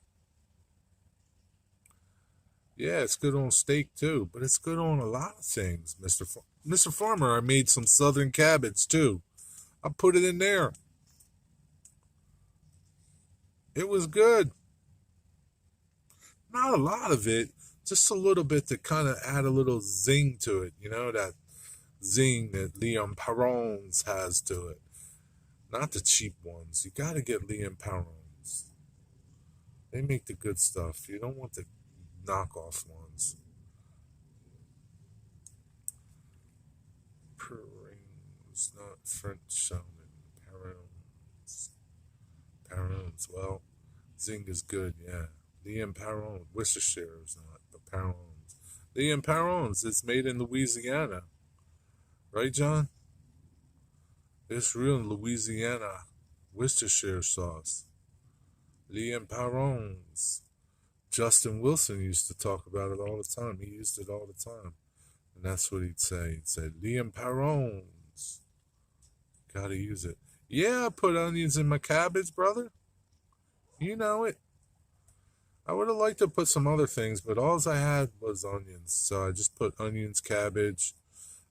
Yeah, it's good on steak too, but it's good on a lot of things, Mr. Farmer. I made some southern cabbage too. I put it in there. It was good. Not a lot of it, just a little bit to kind of add a little zing to it. You know, that zing that Leon Perron's has to it. Not the cheap ones. You got to get Leon Perron's. They make the good stuff. You don't want the knockoff ones. Perron's, not French salmon. Perron's. Perron's. Well, zing is good, yeah. Leon Perron. Worcestershire is not, but Perron's. Leon Perron's. It's made in Louisiana. Right, John? It's real Louisiana Worcestershire sauce. Leon Perron's. Justin Wilson used to talk about it all the time. He used it all the time. And that's what he'd say. He'd say, Leon Perron's. Gotta use it. Yeah, I put onions in my cabbage, brother. You know it. I would have liked to put some other things, but all I had was onions. So I just put onions, cabbage.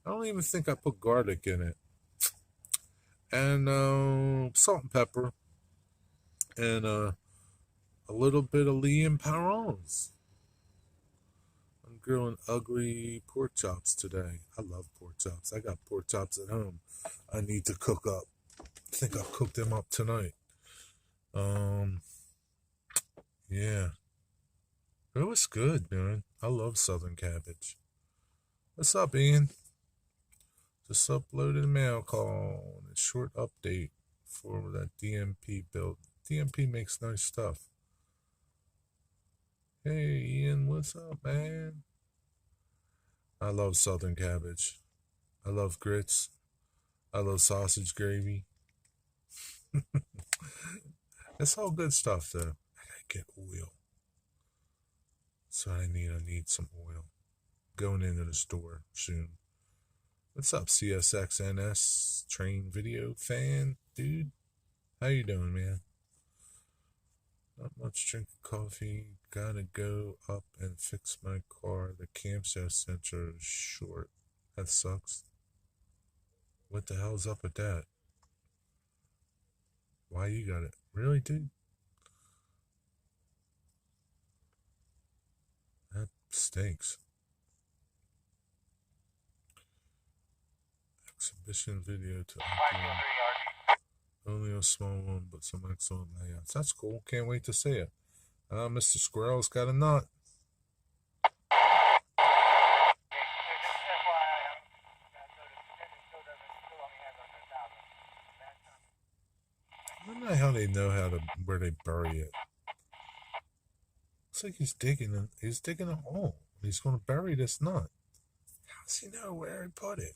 I don't even think I put garlic in it. And salt and pepper. And a little bit of Leon Perron's. I'm grilling ugly pork chops today. I love pork chops. I got pork chops at home. I need to cook up. I think I'll cook them up tonight. Yeah. It was good, man. I love southern cabbage. What's up, Ian? Just uploaded a mail call and a short update for that DMP build. DMP makes nice stuff. Hey, Ian, what's up, man? I love southern cabbage. I love grits. I love sausage gravy. It's all good stuff, though. I gotta get oil. So I need some oil. Going into the store soon. What's up, CSXNS train video fan, dude? How you doing, man? Not much drinking coffee. Gotta go up and fix my car. The camshaft sensor is short. That sucks. What the hell's up with that? Why you got it? Really, dude? That stinks. Exhibition video to upload. Only a small one, but some excellent layouts. That's cool. Can't wait to see it. Mr. Squirrel's got a nut. I don't know how they know where they bury it. Looks like he's digging a hole. He's gonna bury this nut. How does he know where he put it?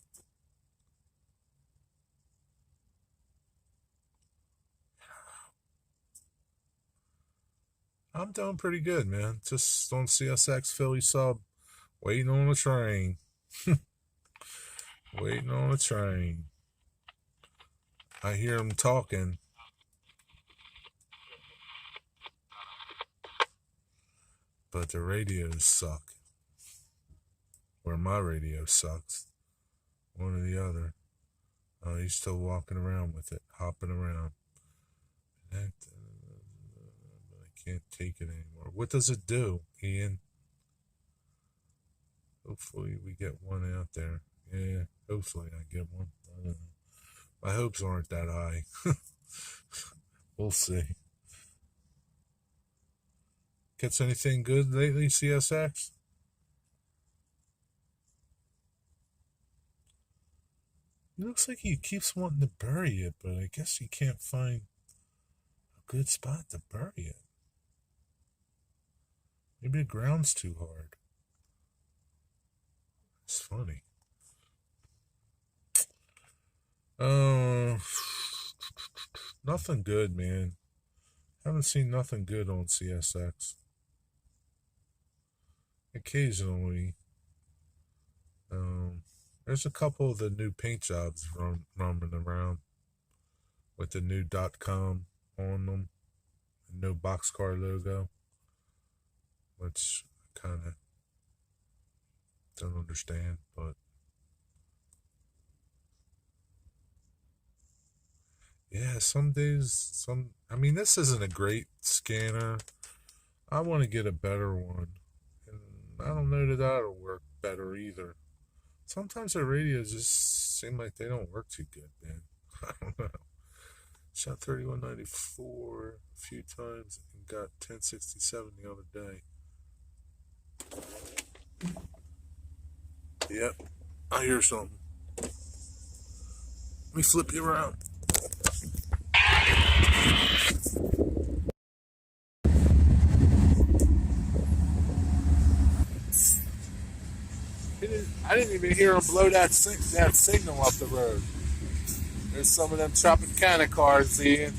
I'm doing pretty good, man. Just on CSX Philly sub, waiting on a train. Waiting on a train. I hear him talking. But the radios suck. Or my radio sucks. One or the other. Oh, he's still walking around with it, hopping around. I can't take it anymore. What does it do, Ian? Hopefully we get one out there. Yeah, hopefully I get one. I don't know. My hopes aren't that high. We'll see. Gets anything good lately, CSX? It looks like he keeps wanting to bury it, but I guess he can't find a good spot to bury it. Maybe the ground's too hard. It's funny. Nothing good, man. Haven't seen nothing good on CSX. Occasionally, there's a couple of the new paint jobs roaming around with the new .com on them, the no boxcar logo, which kind of Don't understand, but yeah, some days, I mean, this isn't a great scanner. I want to get a better one. And I don't know that that'll work better either. Sometimes the radios just seem like they don't work too good, man. I don't know. Shot 3194 a few times and got 1067 the other day. Yep, I hear something. Let me flip you around. I didn't even hear him blow that signal up the road. There's some of them Tropicana cars, Ian.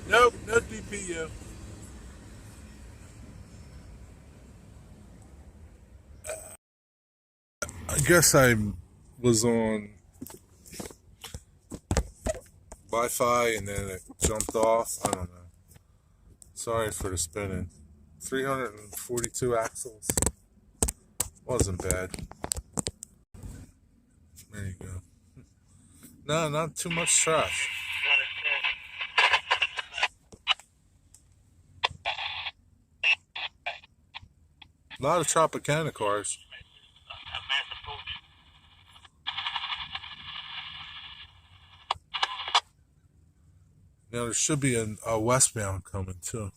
Nope, no DPU. I guess I was on Wi-Fi and then it jumped off. I don't know. Sorry for the spinning. 342 axles. Wasn't bad. There you go. No, not too much trash. A lot of Tropicana cars. Now there should be a westbound coming too.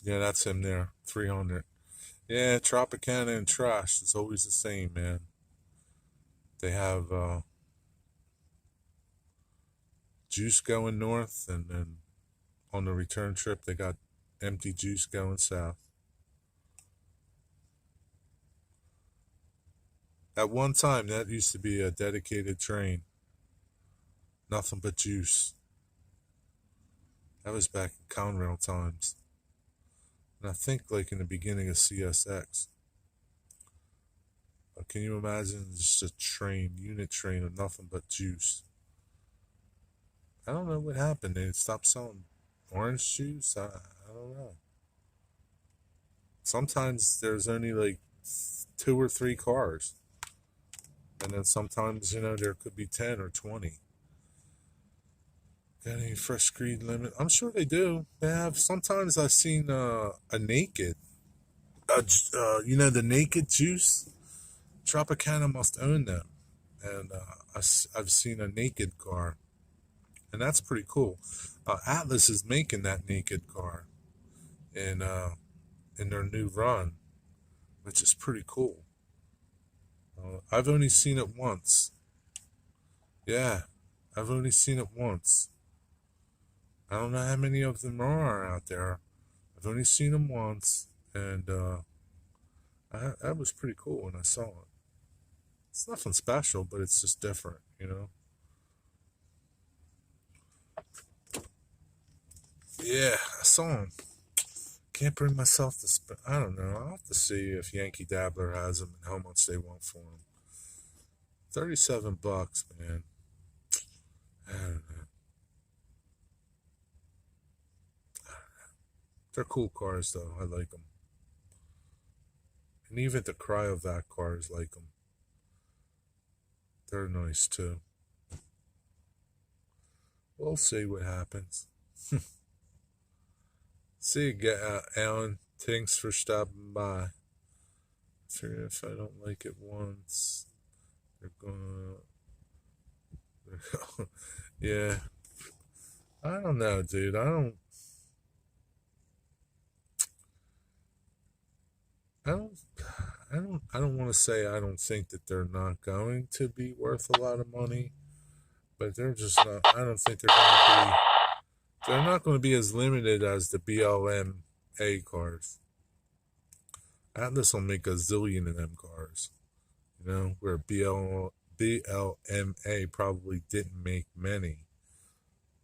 Yeah, that's him there. 300. Yeah, Tropicana and trash. It's always the same, man. They have juice going north, and then on the return trip, they got empty juice going south. At one time, that used to be a dedicated train. Nothing but juice. That was back in Conrail times. And I think like in the beginning of CSX. But can you imagine just a train, unit train of nothing but juice? I don't know what happened. They stopped selling orange juice. I don't know. Sometimes there's only like 2 or 3 cars. And then sometimes, there could be 10 or 20. Got any fresh screed lemon? I'm sure they do. They have. Sometimes I've seen a naked. The naked juice. Tropicana must own them. And I've seen a naked car. And that's pretty cool. Atlas is making that naked car in their new run, which is pretty cool. I've only seen it once. Yeah, I've only seen it once. I don't know how many of them are out there. I've only seen them once, and that was pretty cool when I saw it. It's nothing special, but it's just different, you know? Yeah, I saw them. Can't bring myself to spend. I don't know. I'll have to see if Yankee Dabbler has them and how much they want for them. $37, man. I don't know. They're cool cars, though. I like them. And even the Cryovac cars like them. They're nice, too. We'll see what happens. See you, Alan. Thanks for stopping by. If I don't like it once, they're gonna. Yeah. I don't know, dude. I don't. I don't want to say I don't think that they're not going to be worth a lot of money, but they're just not. I don't think they're going to be. They're not going to be as limited as the BLMA cars. Atlas will make a zillion of them cars, you know, where BLMA probably didn't make many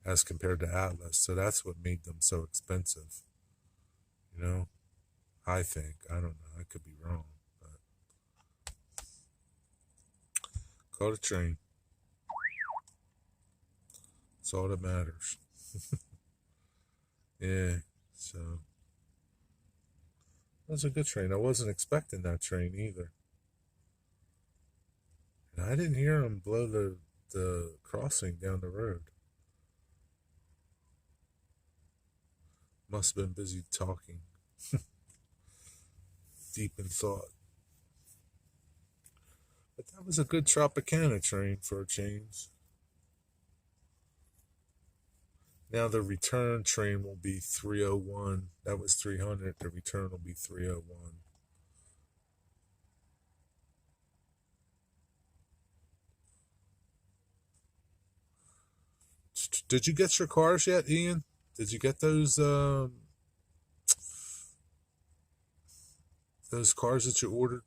as compared to Atlas. So that's what made them so expensive, you know. I think. I don't know. I could be wrong. But call the train. That's all that matters. Yeah. So that was a good train. I wasn't expecting that train either. And I didn't hear him blow the crossing down the road. Must have been busy talking. Deep in thought. But that was a good Tropicana train for a change. Now the return train will be 301. That was 300. The return will be 301. Did you get your cars yet, Ian? Did you get those cars that you ordered?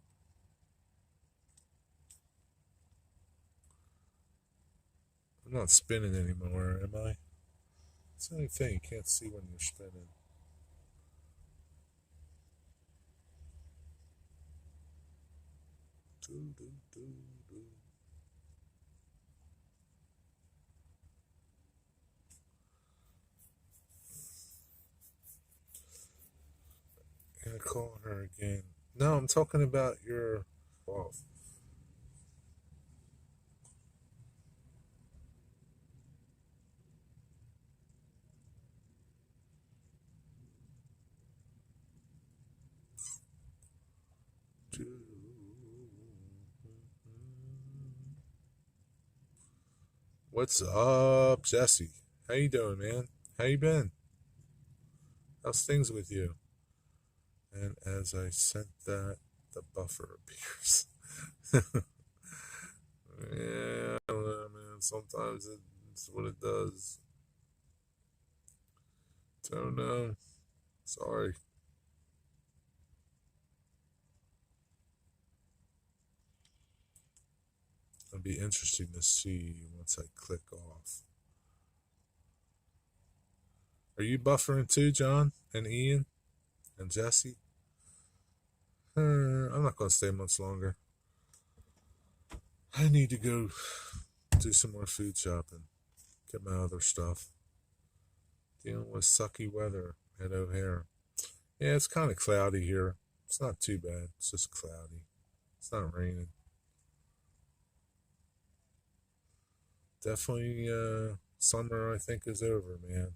I'm not spinning anymore, am I? It's the only thing you can't see when you're spinning. Do, do, do, do. Gonna call her again. No, I'm talking about your off. What's up, Jesse? How you doing, man? How you been? How's things with you? And as I sent that, the buffer appears. Yeah, I don't know, man. Sometimes it's what it does. Don't know. Sorry. It'll be interesting to see once I click off. Are you buffering too, John and Ian and Jesse? I'm not going to stay much longer. I need to go do some more food shopping, get my other stuff. Dealing with sucky weather at O'Hare. Yeah, it's kind of cloudy here. It's not too bad. It's just cloudy. It's not raining. Definitely, summer I think is over, man.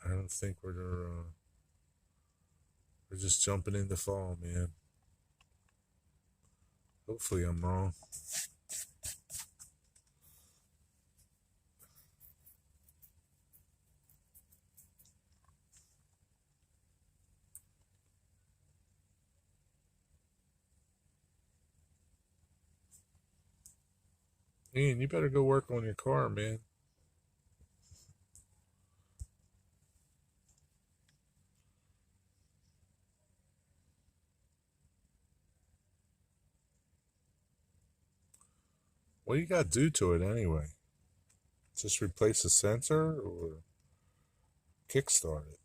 I don't think we're just jumping into fall, man. Hopefully I'm wrong. Ian, you better go work on your car, man. What do you got to do to it anyway? Just replace the sensor or kickstart it?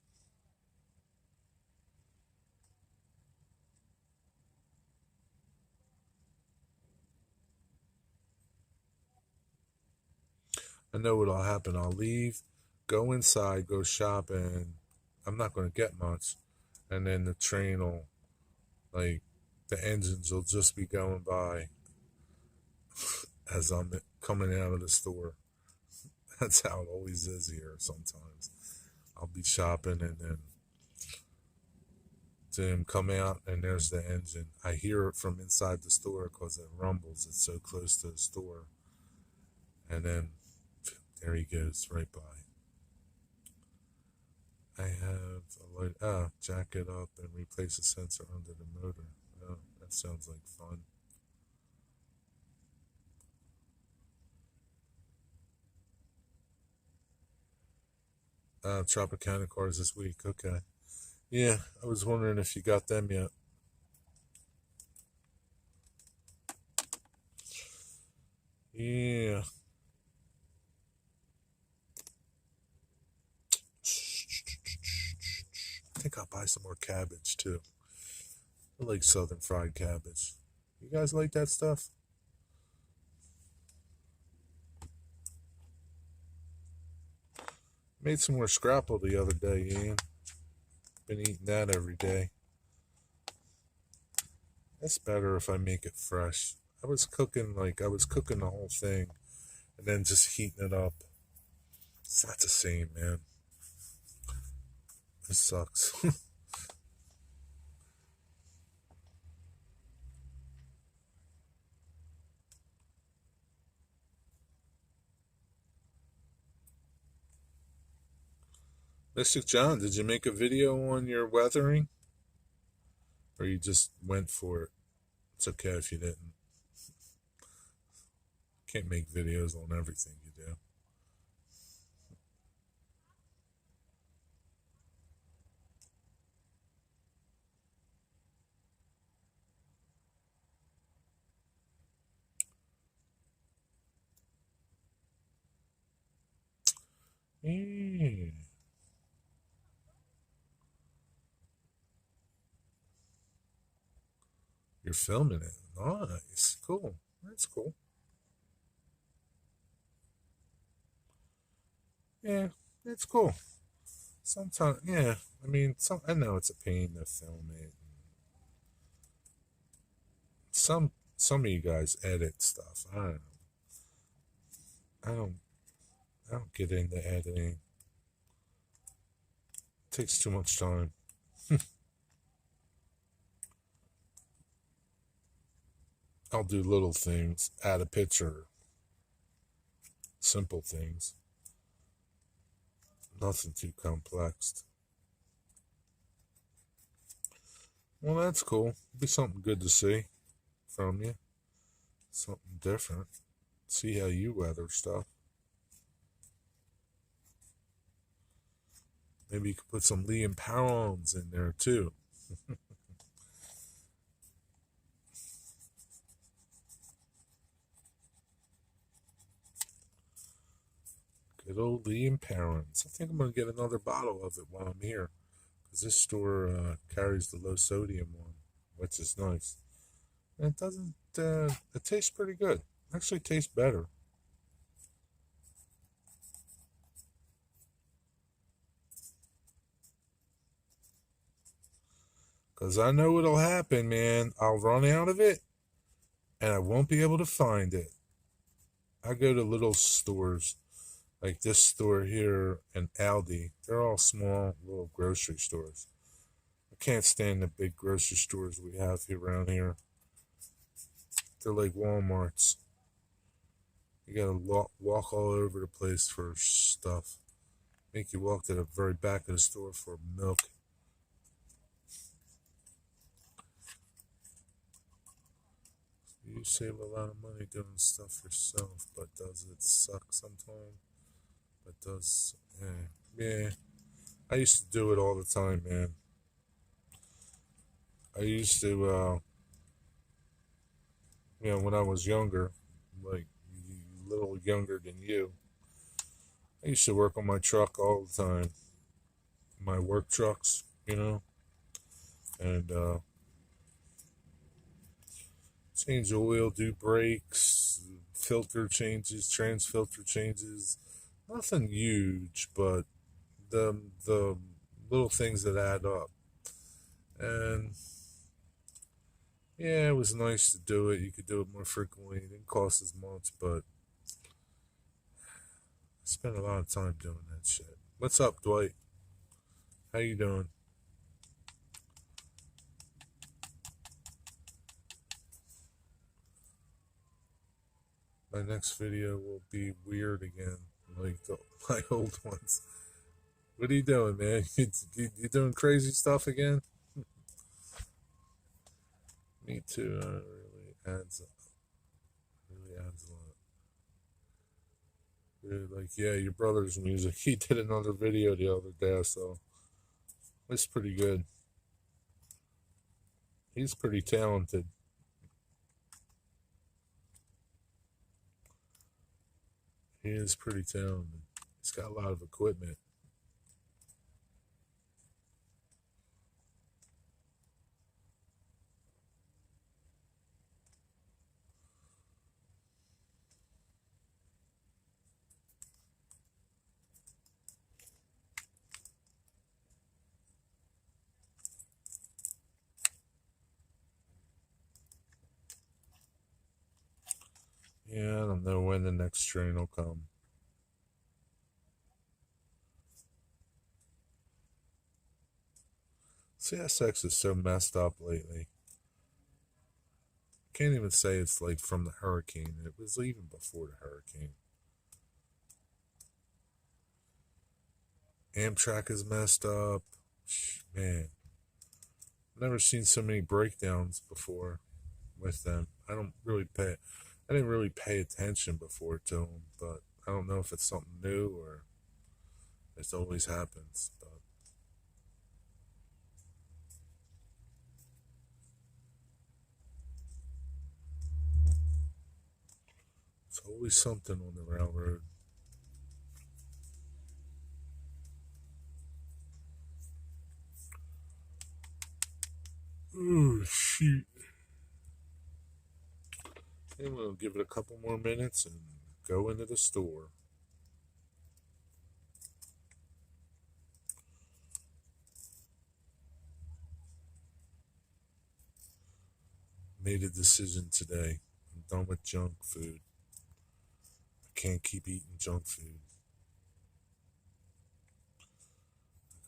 I know what'll happen. I'll leave, go inside, go shopping. I'm not going to get much. And then the train will, like, the engines will just be going by as I'm coming out of the store. That's how it always is here sometimes. I'll be shopping and then come out and there's the engine. I hear it from inside the store because it rumbles. It's so close to the store. And then there he goes right by. I have a light. Jack it up and replace the sensor under the motor. Oh, that sounds like fun. Tropicana cars this week. Okay. Yeah, I was wondering if you got them yet. Yeah. I think I'll buy some more cabbage too. I like southern fried cabbage. You guys like that stuff? Made some more scrapple the other day, Ian. Been eating that every day. It's better if I make it fresh. I was cooking the whole thing and then just heating it up. It's not the same, man. It sucks. Mr. John, did you make a video on your weathering? Or you just went for it? It's okay if you didn't. Can't make videos on everything you do. Yeah. You're filming it. Nice. Cool. That's cool. Yeah, it's cool. Sometimes, yeah. I mean, I know it's a pain to film it. Some of you guys edit stuff. I don't. I don't get into editing. It takes too much time. I'll do little things, add a picture, simple things. Nothing too complex. Well, that's cool. Be something good to see from you. Something different. See how you weather stuff. Maybe you could put some Liam pounds in there too. Good old Liam pounds. I think I'm going to get another bottle of it while I'm here. Because this store carries the low sodium one, which is nice. And it doesn't, it tastes pretty good. Actually tastes better. Because I know what'll happen, man. I'll run out of it and I won't be able to find it. I go to little stores like this store here and Aldi. They're all small little grocery stores. I can't stand the big grocery stores we have here around here. They're like Walmarts. You gotta walk all over the place for stuff. Make you walk to the very back of the store for milk. You save a lot of money doing stuff yourself, but does it suck sometimes? But does, yeah. I used to do it all the time, man. I used to, when I was younger, like little younger than you. I used to work on my truck all the time, my work trucks, and change oil, do brakes, filter changes, trans filter changes. Nothing huge, but the little things that add up. And yeah, it was nice to do it. You could do it more frequently. It didn't cost as much, but I spent a lot of time doing that shit. What's up, Dwight? How you doing? My next video will be weird again, like my old ones. What are you doing, man? You doing crazy stuff again? Me too. Really adds up. Really adds a lot. Dude, like, yeah, your brother's music. He did another video the other day, so it's pretty good. He's pretty talented. He is pretty talented. He's got a lot of equipment. Yeah, I don't know when the next train will come. CSX is so messed up lately. Can't even say it's like from the hurricane. It was even before the hurricane. Amtrak is messed up. Man, I've never seen so many breakdowns before with them. I didn't really pay attention before to them, but I don't know if it's something new or it always happens. But it's always something on the railroad. Oh, shoot. And we'll give it a couple more minutes and go into the store. Made a decision today. I'm done with junk food. I can't keep eating junk food.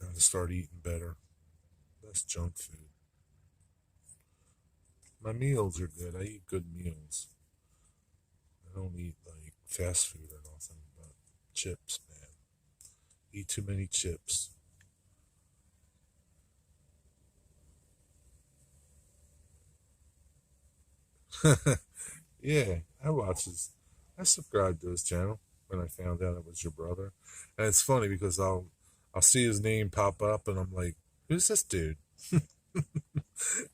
I gotta start eating better. Less junk food. My meals are good. I eat good meals. I don't eat like fast food or nothing, but chips, man. Eat too many chips. Yeah, I subscribed to his channel when I found out it was your brother. And it's funny because I'll see his name pop up and I'm like, who's this dude?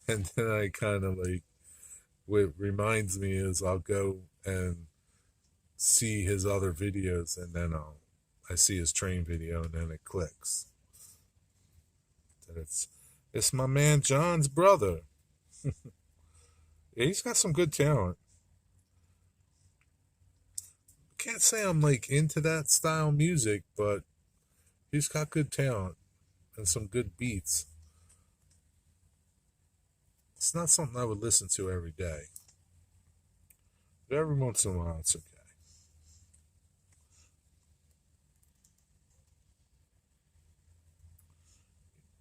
And then I kind of like, what reminds me is I'll go and see his other videos and then I see his train video and then it clicks that it's my man John's brother. Yeah, he's got some good talent. Can't say I'm like into that style music, but he's got good talent and some good beats. It's not something I would listen to every day, but every once in a while it's okay.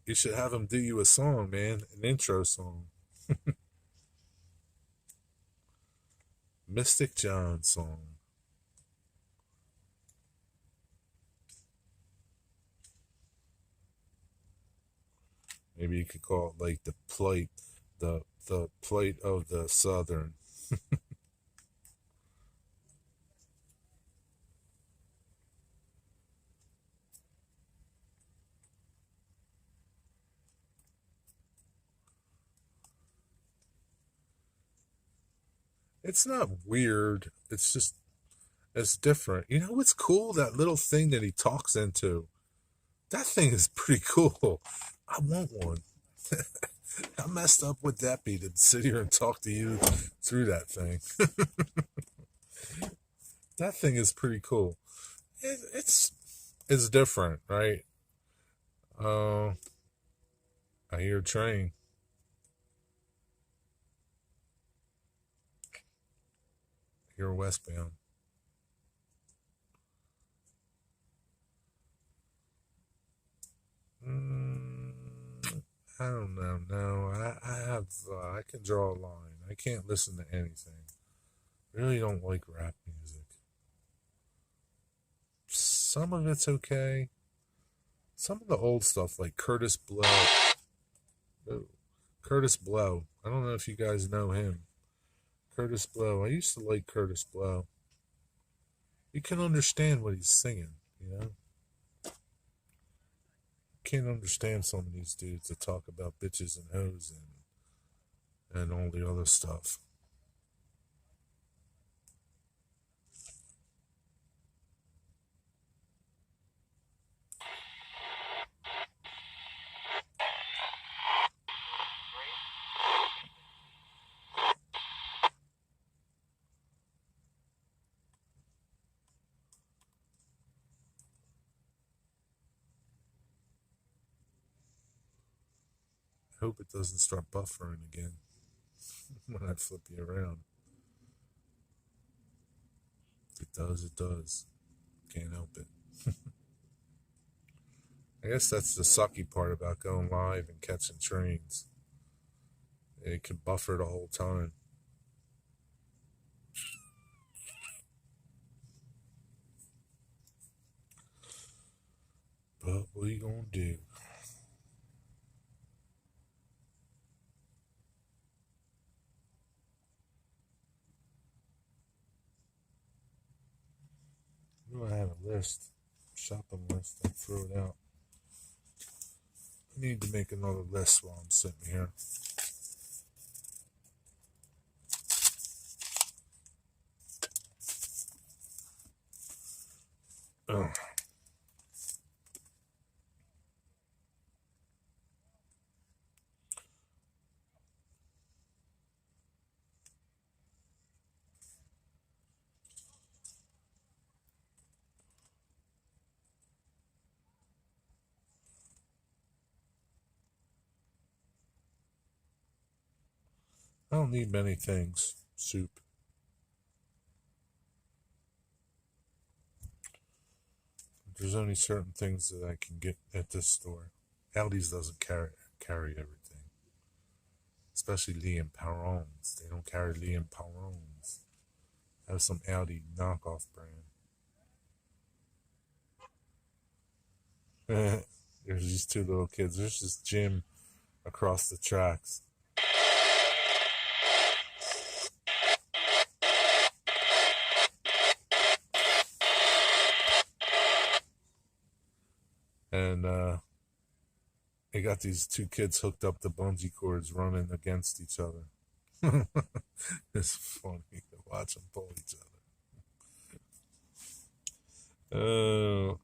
You should have him do you a song, man, an intro song. Mystic John song. Maybe you could call it like the plight of the Southern. It's not weird. It's just It's different. You know what's cool? That little thing that he talks into. That thing is pretty cool. I want one. How messed up would that be to sit here and talk to you through that thing? That thing is pretty cool. It's different, right? Uh, I hear a train. I hear westbound. Mm, I don't know. No, I can draw a line. I can't listen to anything. Really don't like rap music. Some of it's okay. Some of the old stuff, like Curtis Blow. Oh, Curtis Blow. I don't know if you guys know him. Curtis Blow. I used to like Curtis Blow. You can understand what he's singing, you know? Can't understand some of these dudes that talk about bitches and hoes and all the other stuff. I hope it doesn't start buffering again when I flip you around. If it does, it does. Can't help it. I guess that's the sucky part about going live and catching trains. It can buffer the whole time. But what are you gonna do? I have a list, shopping list. I throw it out. I need to make another list while I'm sitting here. Ugh. I don't need many things. Soup. There's only certain things that I can get at this store. Aldi's doesn't carry everything, especially Liam Perrons. They don't carry Liam Perrons. Have some Aldi knockoff brand. There's these two little kids. There's this gym across the tracks. And they got these two kids hooked up to bungee cords running against each other. It's funny to watch them pull each other. Oh,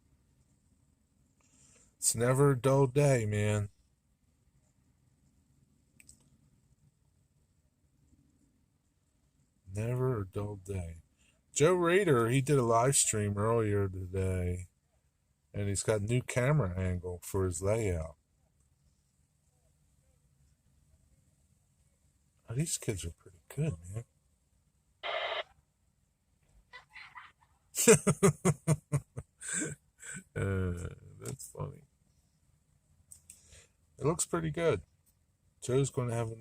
it's never a dull day, man. Never a dull day. Joe Rader, he did a live stream earlier today, and he's got new camera angle for his layout. Oh, these kids are pretty good, man. That's funny. It looks pretty good. Joe's going to have a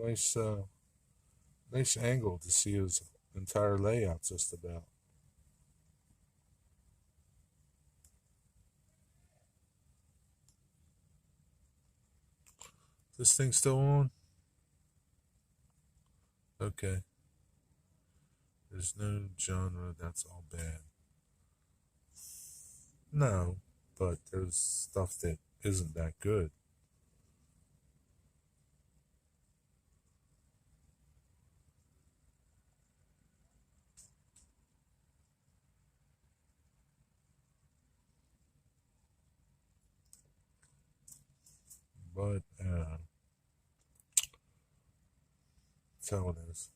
nice angle to see his entire layout just about. This thing still on? Okay. There's no genre that's all bad. No, but there's stuff that isn't that good. But that's how it is.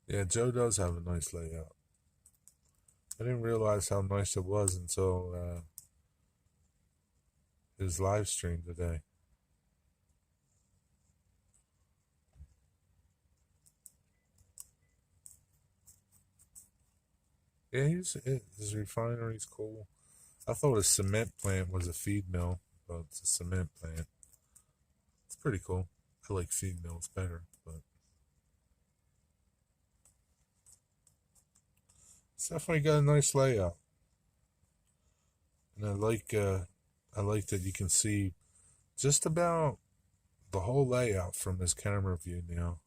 Yeah, Joe does have a nice layout. I didn't realize how nice it was until his live stream today. Yeah, his refinery's cool. I thought a cement plant was a feed mill, but it's a cement plant. It's pretty cool. I like feed mills better, but it's definitely got a nice layout. And I like that you can see just about the whole layout from this camera view now.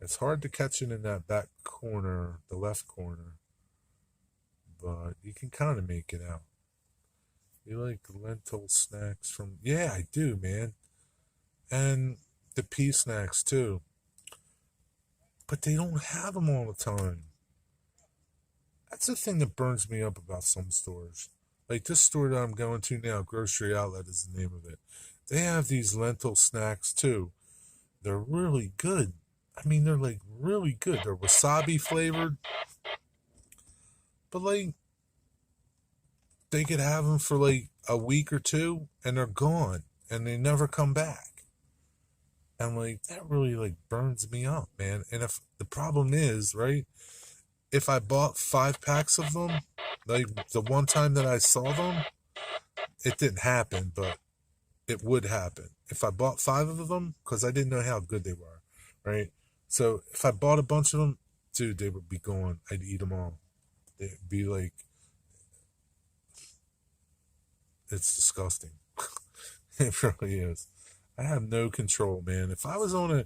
It's hard to catch it in that back corner, the left corner, but you can kind of make it out. You like lentil snacks from? Yeah, I do, man. And the pea snacks too. But they don't have them all the time. That's the thing that burns me up about some stores. Like this store that I'm going to now, Grocery Outlet is the name of it. They have these lentil snacks too. They're really good. I mean, they're like really good. They're wasabi flavored. But like, they could have them for like a week or two and they're gone and they never come back. And like, that really like burns me up, man. And if the problem is, right, if I bought 5 packs of them, like the one time that I saw them, it didn't happen, but it would happen. If I bought 5 of them, because I didn't know how good they were, right? So if I bought a bunch of them, dude, they would be gone. I'd eat them all. It'd be like, it's disgusting. It really is. I have no control, man. If I was on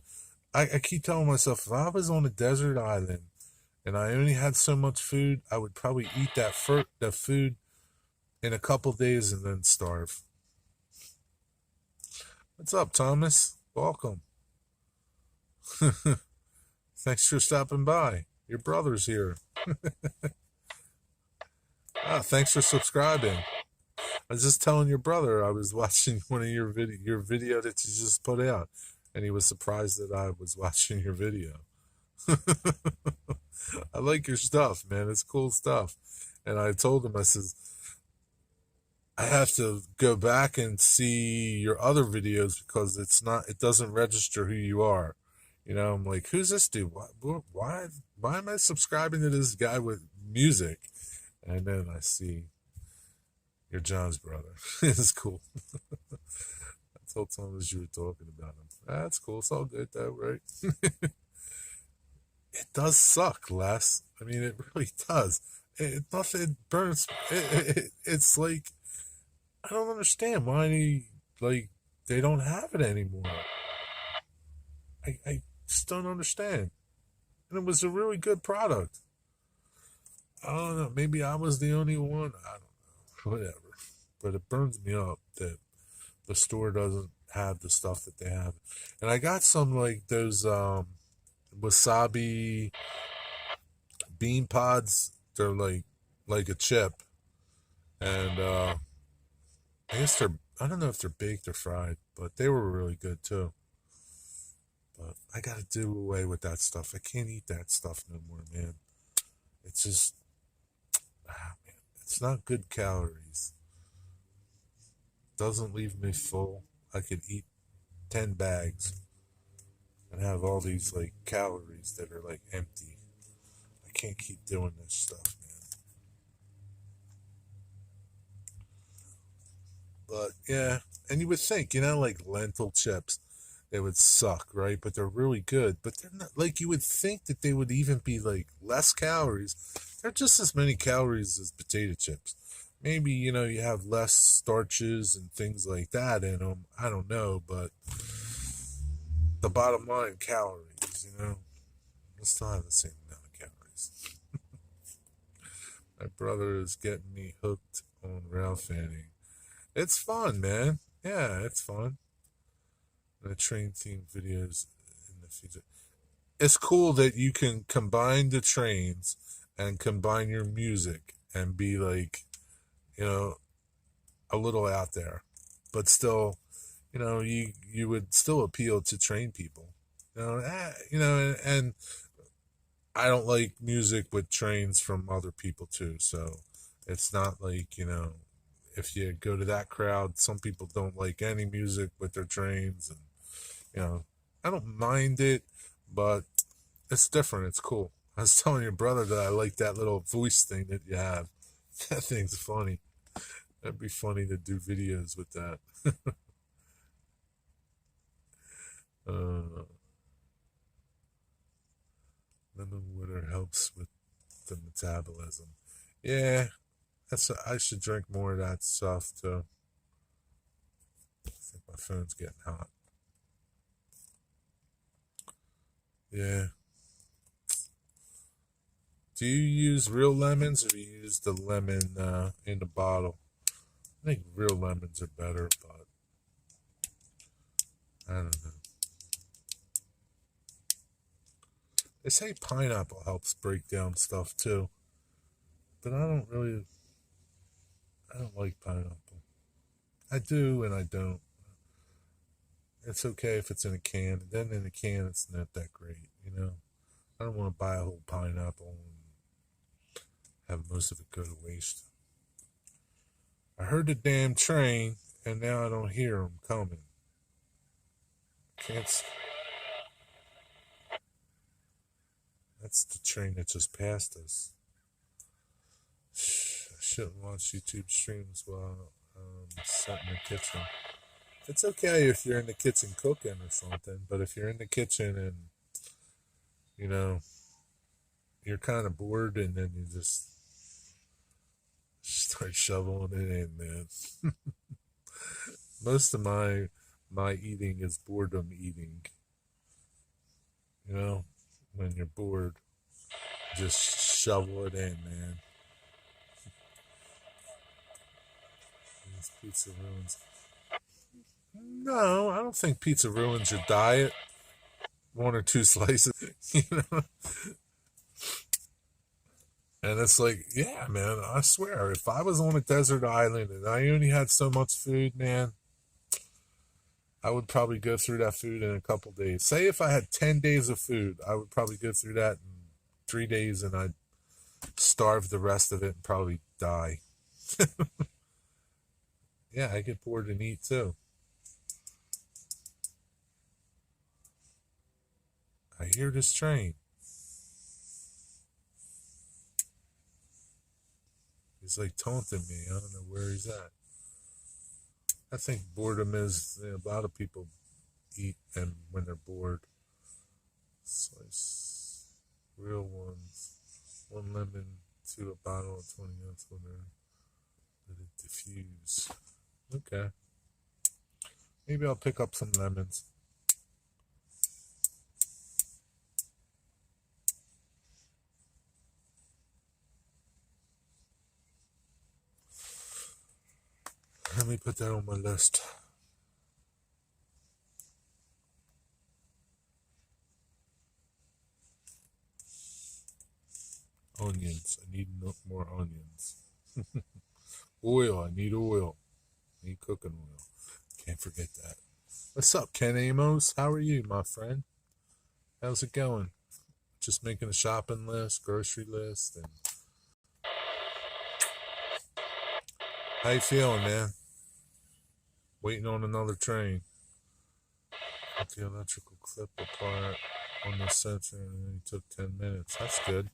I keep telling myself, if I was on a desert island and I only had so much food, I would probably eat that food in a couple days and then starve. What's up, Thomas? Welcome. Thanks for stopping by. Your brother's here. Thanks for subscribing. I was just telling your brother I was watching one of your video that you just put out, and he was surprised that I was watching your video. I like your stuff, man. It's cool stuff. And I told him, I says, I have to go back and see your other videos because it doesn't register who you are. You know, I'm like, who's this dude? Why am I subscribing to this guy with music? And then I see you're John's brother. It's cool. I told Thomas you were talking about him. That's cool. It's all good though, right? It does suck, Les. I mean, it really does. Nothing burns. It's like, I don't understand why they don't have it anymore. I just don't understand. And it was a really good product. I don't know. Maybe I was the only one. I don't know. Whatever. But it burns me up that the store doesn't have the stuff that they have. And I got some like those wasabi bean pods. They're like a chip. And I guess I don't know if they're baked or fried, but they were really good too. But I gotta do away with that stuff. I can't eat that stuff no more, man. It's just, man, it's not good calories. Doesn't leave me full. I could eat 10 bags and have all these like calories that are like empty. I can't keep doing this stuff, man. But yeah, and you would think, like lentil chips, they would suck, right? But they're really good. But they're not, like, you would think that they would even be like less calories. They're just as many calories as potato chips. Maybe, you have less starches and things like that in them. I don't know, but the bottom line, calories, they still have the same amount of calories. My brother is getting me hooked on rail fanning. It's fun, man. Yeah, it's fun. The train theme videos in the future. it's cool that you can combine the trains and combine your music and be like, you know, a little out there, but still, you would still appeal to train people. And I don't like music with trains from other people too. So it's not like, if you go to that crowd, some people don't like any music with their trains. And, you know, I don't mind it, but it's different. It's cool. I was telling your brother that I like that little voice thing that you have. That thing's funny. That'd be funny to do videos with that. uh, Lemon water helps with the metabolism. Yeah, I should drink more of that stuff too. I think my phone's getting hot. Yeah. Do you use real lemons or do you use the lemon in the bottle? I think real lemons are better, but I don't know. They say pineapple helps break down stuff too, but I don't like pineapple. I do and I don't. It's okay if it's in a can, and then in a can it's not that great. I don't want to buy a whole pineapple and have most of it go to waste. I heard the damn train, and now I don't hear them coming. Can't. That's the train that just passed us. I shouldn't watch YouTube streams while sat in the kitchen. It's okay if you're in the kitchen cooking or something, but if you're in the kitchen and you know you're kind of bored and then you just start shoveling it in, man. Most of my eating is boredom eating. You know, when you're bored, just shovel it in, man. These pizza ruins. No, I don't think pizza ruins your diet. One or two slices, you know. And it's like, yeah, man, I swear, if I was on a desert island and I only had so much food, man, I would probably go through that food in a couple days. Say if I had 10 days of food, I would probably go through that in 3 days and I'd starve the rest of it and probably die. Yeah, I get bored and eat too. I hear this train. He's like taunting me. I don't know where he's at. I think boredom is, a lot of people eat and when they're bored. Slice real ones. 1 lemon to a bottle of 20 ounce water. Let it diffuse. Okay. Maybe I'll pick up some lemons. Let me put that on my list. Onions. I need more onions. Oil. I need oil. I need cooking oil. Can't forget that. What's up, Ken Amos? How are you, my friend? How's it going? Just making a shopping list, grocery list, and how you feeling, man? Waiting on another train. Put the electrical clip apart on the sensor, and it took 10 minutes. That's good.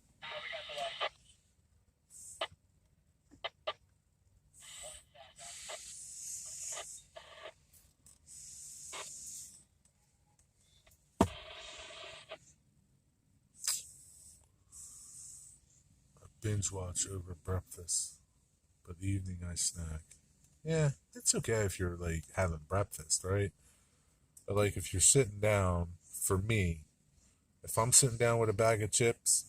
Binge watch over breakfast, but evening I snack. Yeah, it's okay if you're like having breakfast, right? But like if you're sitting down, for me, if I'm sitting down with a bag of chips,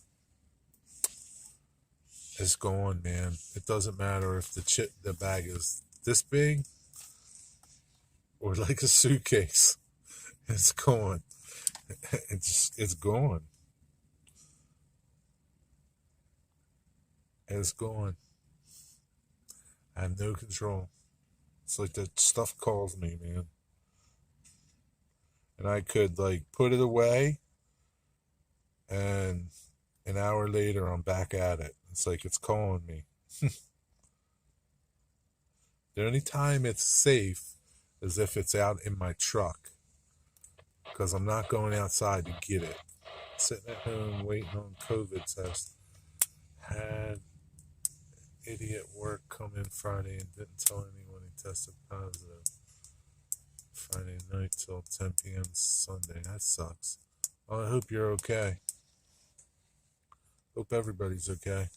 it's gone, man. It doesn't matter if the bag is this big or like a suitcase. It's gone. It's gone. It's gone. I have no control. It's like that stuff calls me, man. And I could like put it away, and an hour later I'm back at it. It's like it's calling me. The only time it's safe is if it's out in my truck, because I'm not going outside to get it. Sitting at home waiting on COVID test. Had idiot work come in Friday and didn't tell anyone he tested positive. Friday night till 10 p.m. Sunday. That sucks. Well, I hope you're okay. Hope everybody's okay.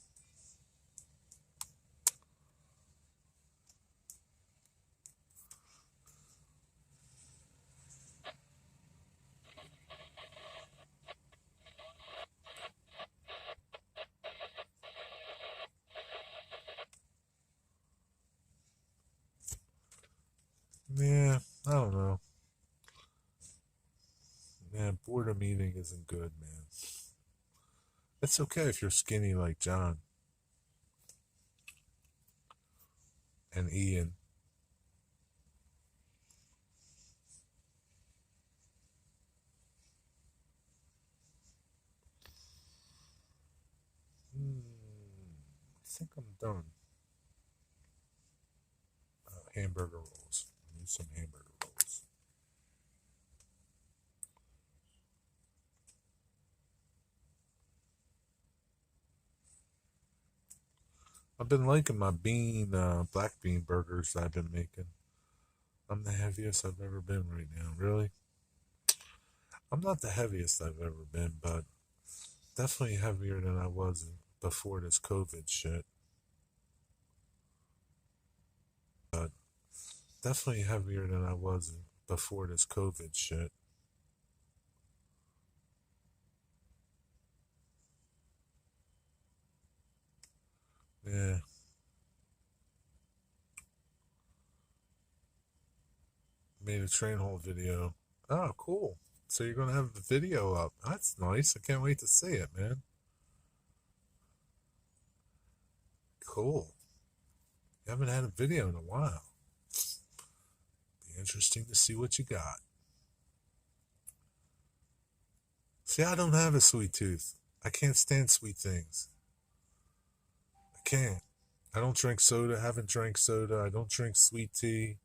Yeah, I don't know. Man, boredom eating isn't good, man. It's okay if you're skinny like John and Ian. I think I'm done. Hamburger rolls. I need some hamburger rolls. I've been liking my black bean burgers I've been making. I'm the heaviest I've ever been right now. Really? I'm not the heaviest I've ever been, but definitely heavier than I was before this COVID shit. But definitely heavier than I was before this COVID shit. Yeah. Made a train hole video. Oh, cool. So you're gonna have the video up. That's nice. I can't wait to see it, man. Cool. You haven't had a video in a while. Be interesting to see what you got. See, I don't have a sweet tooth. I can't stand sweet things. I can't. I don't drink soda. Haven't drank soda. I don't drink sweet tea.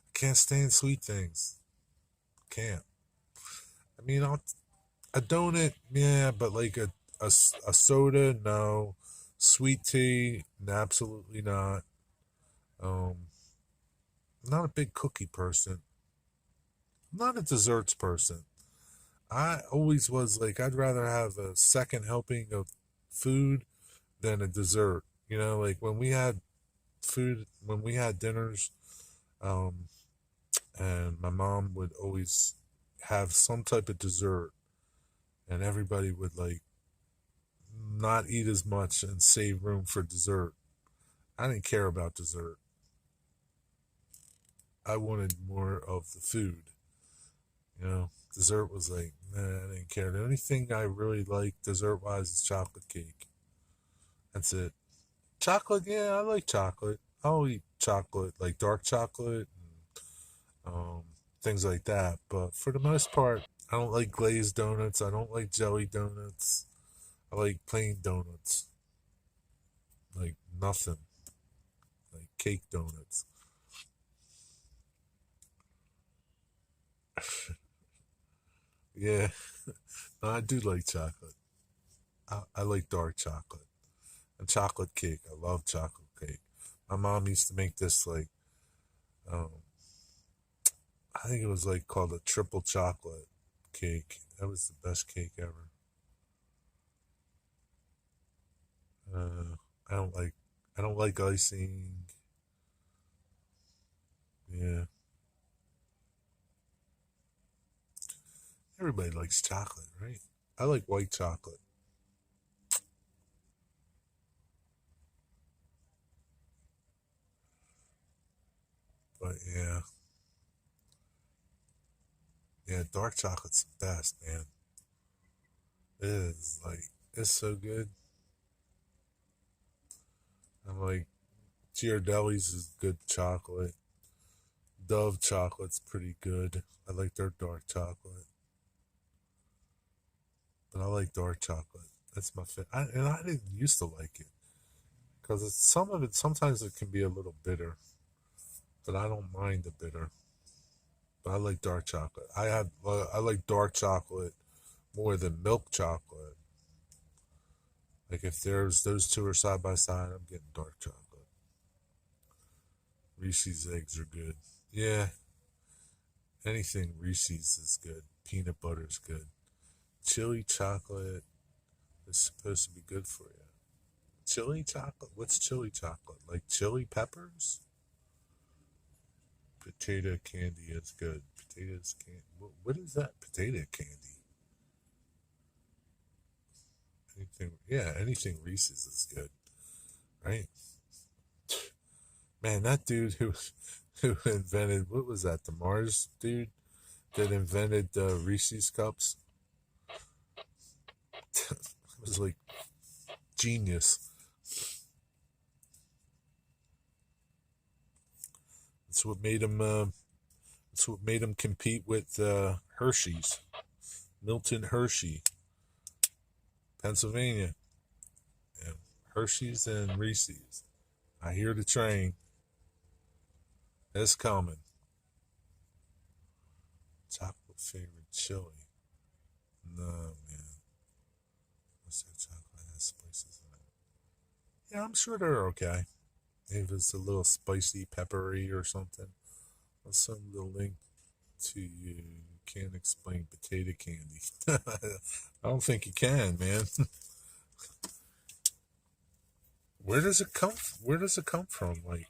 I can't stand sweet things. Can't. I mean, a donut, yeah, but like a soda, no. Sweet tea, absolutely not. Um, I'm not a big cookie person. I'm not a desserts person. I always was like, I'd rather have a second helping of food than a dessert. You know, like when we had food, when we had dinners, um, and my mom would always have some type of dessert, and everybody would like not eat as much and save room for dessert. I didn't care about dessert. I wanted more of the food. You know, dessert was like, nah, I didn't care. The only thing I really like dessert wise is chocolate cake. That's it. Chocolate, yeah, I like chocolate. I'll eat chocolate, like dark chocolate and things like that. But for the most part, I don't like glazed donuts. I don't like jelly donuts. I like plain donuts. Like nothing. Like cake donuts. Yeah, no, I do like chocolate. I like dark chocolate. And chocolate cake. I love chocolate cake. My mom used to make this like, um, I think it was like called a triple chocolate cake. That was the best cake ever. Uh, I don't like, I don't like icing. Yeah, everybody likes chocolate, right? I like white chocolate, but yeah, Yeah, dark chocolate's the best, man. It is like it's so good. I'm like Ghirardelli's is good chocolate. Dove chocolate's pretty good. I like their dark chocolate, but I like dark chocolate. That's my favorite. And I didn't used to like it because some of it sometimes it can be a little bitter, but I don't mind the bitter. But I like dark chocolate. I like dark chocolate more than milk chocolate. Like if there's those two are side by side, I'm getting dark chocolate. Reese's eggs are good. Yeah, anything Reese's is good. Peanut butter's good. Chili chocolate is supposed to be good for you. Chili chocolate? What's chili chocolate? Like chili peppers? Potato candy is good. Potatoes candy. What is that? Potato candy. Anything? Yeah, anything Reese's is good, right? Man, that dude who invented what was that? The Mars dude that invented the Reese's cups. It was like genius. That's what made him. That's what made him compete with Hershey's, Milton Hershey, Pennsylvania, and Hershey's and Reese's. I hear the train. It's coming. Chocolate favorite chili. No, man. What's that chocolate has spices in it? Yeah, I'm sure they're okay. If it's a little spicy, peppery or something. I'll send the link to you. Can't explain potato candy. I don't think you can, man. Where does it come? Where does it come from? Like,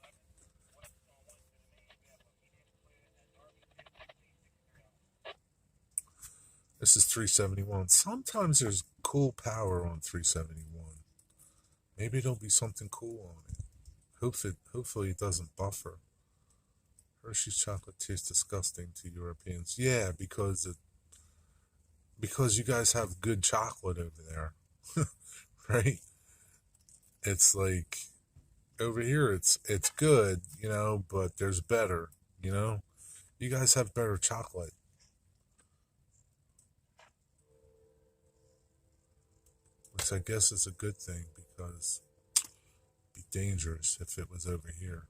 this is 371. Sometimes there's cool power on 371. Maybe there'll be something cool on it. Hopefully it doesn't buffer. Hershey's chocolate tastes disgusting to Europeans. Yeah, because you guys have good chocolate over there, right? It's like over here, it's good, but there's better, you know. You guys have better chocolate, which I guess is a good thing because it'd be dangerous if it was over here.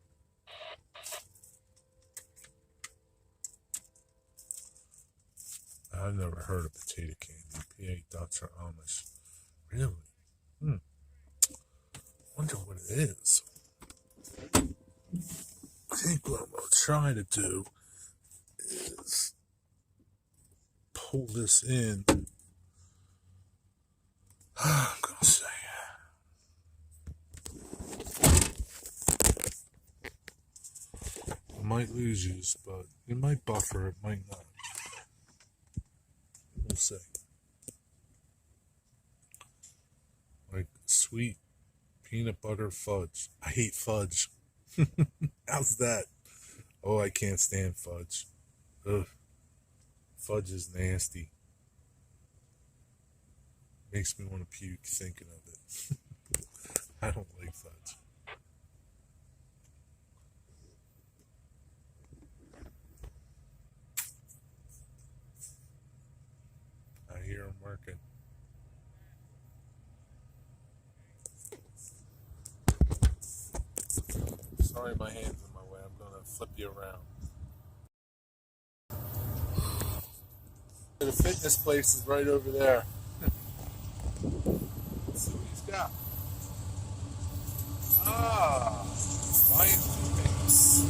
I've never heard of potato candy. PA Dutch or Amish. Really? Wonder what it is. I think what I'm going to try to do is pull this in. I'm going to say. I might lose you, but it might buffer, it might not. We'll see. Like sweet peanut butter fudge. I hate fudge. How's that? Oh, I can't stand fudge. Ugh. Fudge is nasty. Makes me want to puke thinking of it. I don't like fudge. I hear him working. Sorry, my hand's in my way. I'm going to flip you around. The fitness place is right over there. Let's see what he's got. Ah, Lion Fairbanks.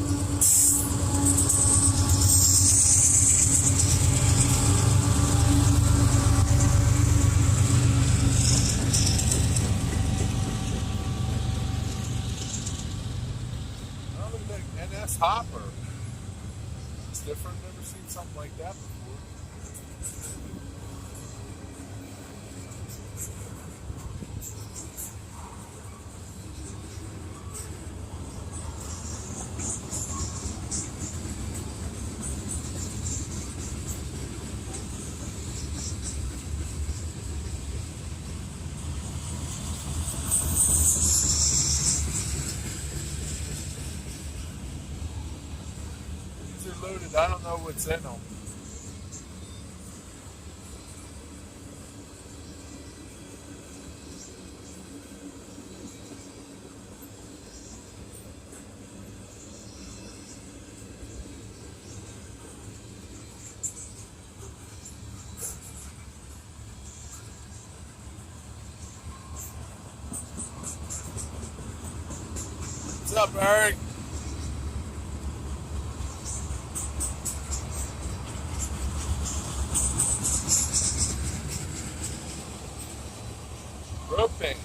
Oh, look at that NS Hopper. It's different. Never seen something like that before. loaded. I don't know what's in them. What's up, Eric? Roping.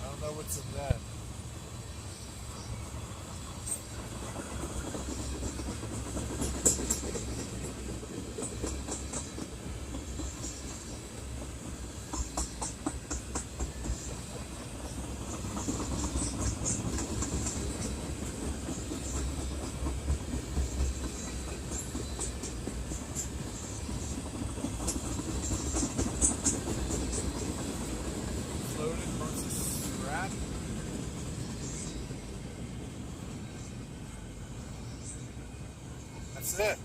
I don't know what's in that. Loaded versus scrap. That's it.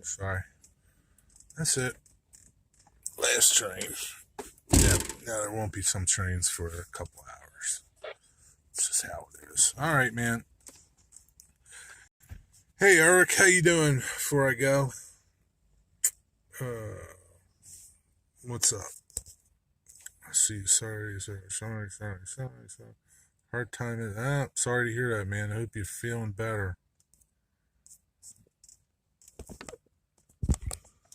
Sorry. That's it. Last train. Yeah, now there won't be some trains for a couple hours. It's just how it is. All right, man. Hey, Eric, how you doing? Before I go, what's up? I see. Sorry. Hard time. Sorry to hear that, man. I hope you're feeling better.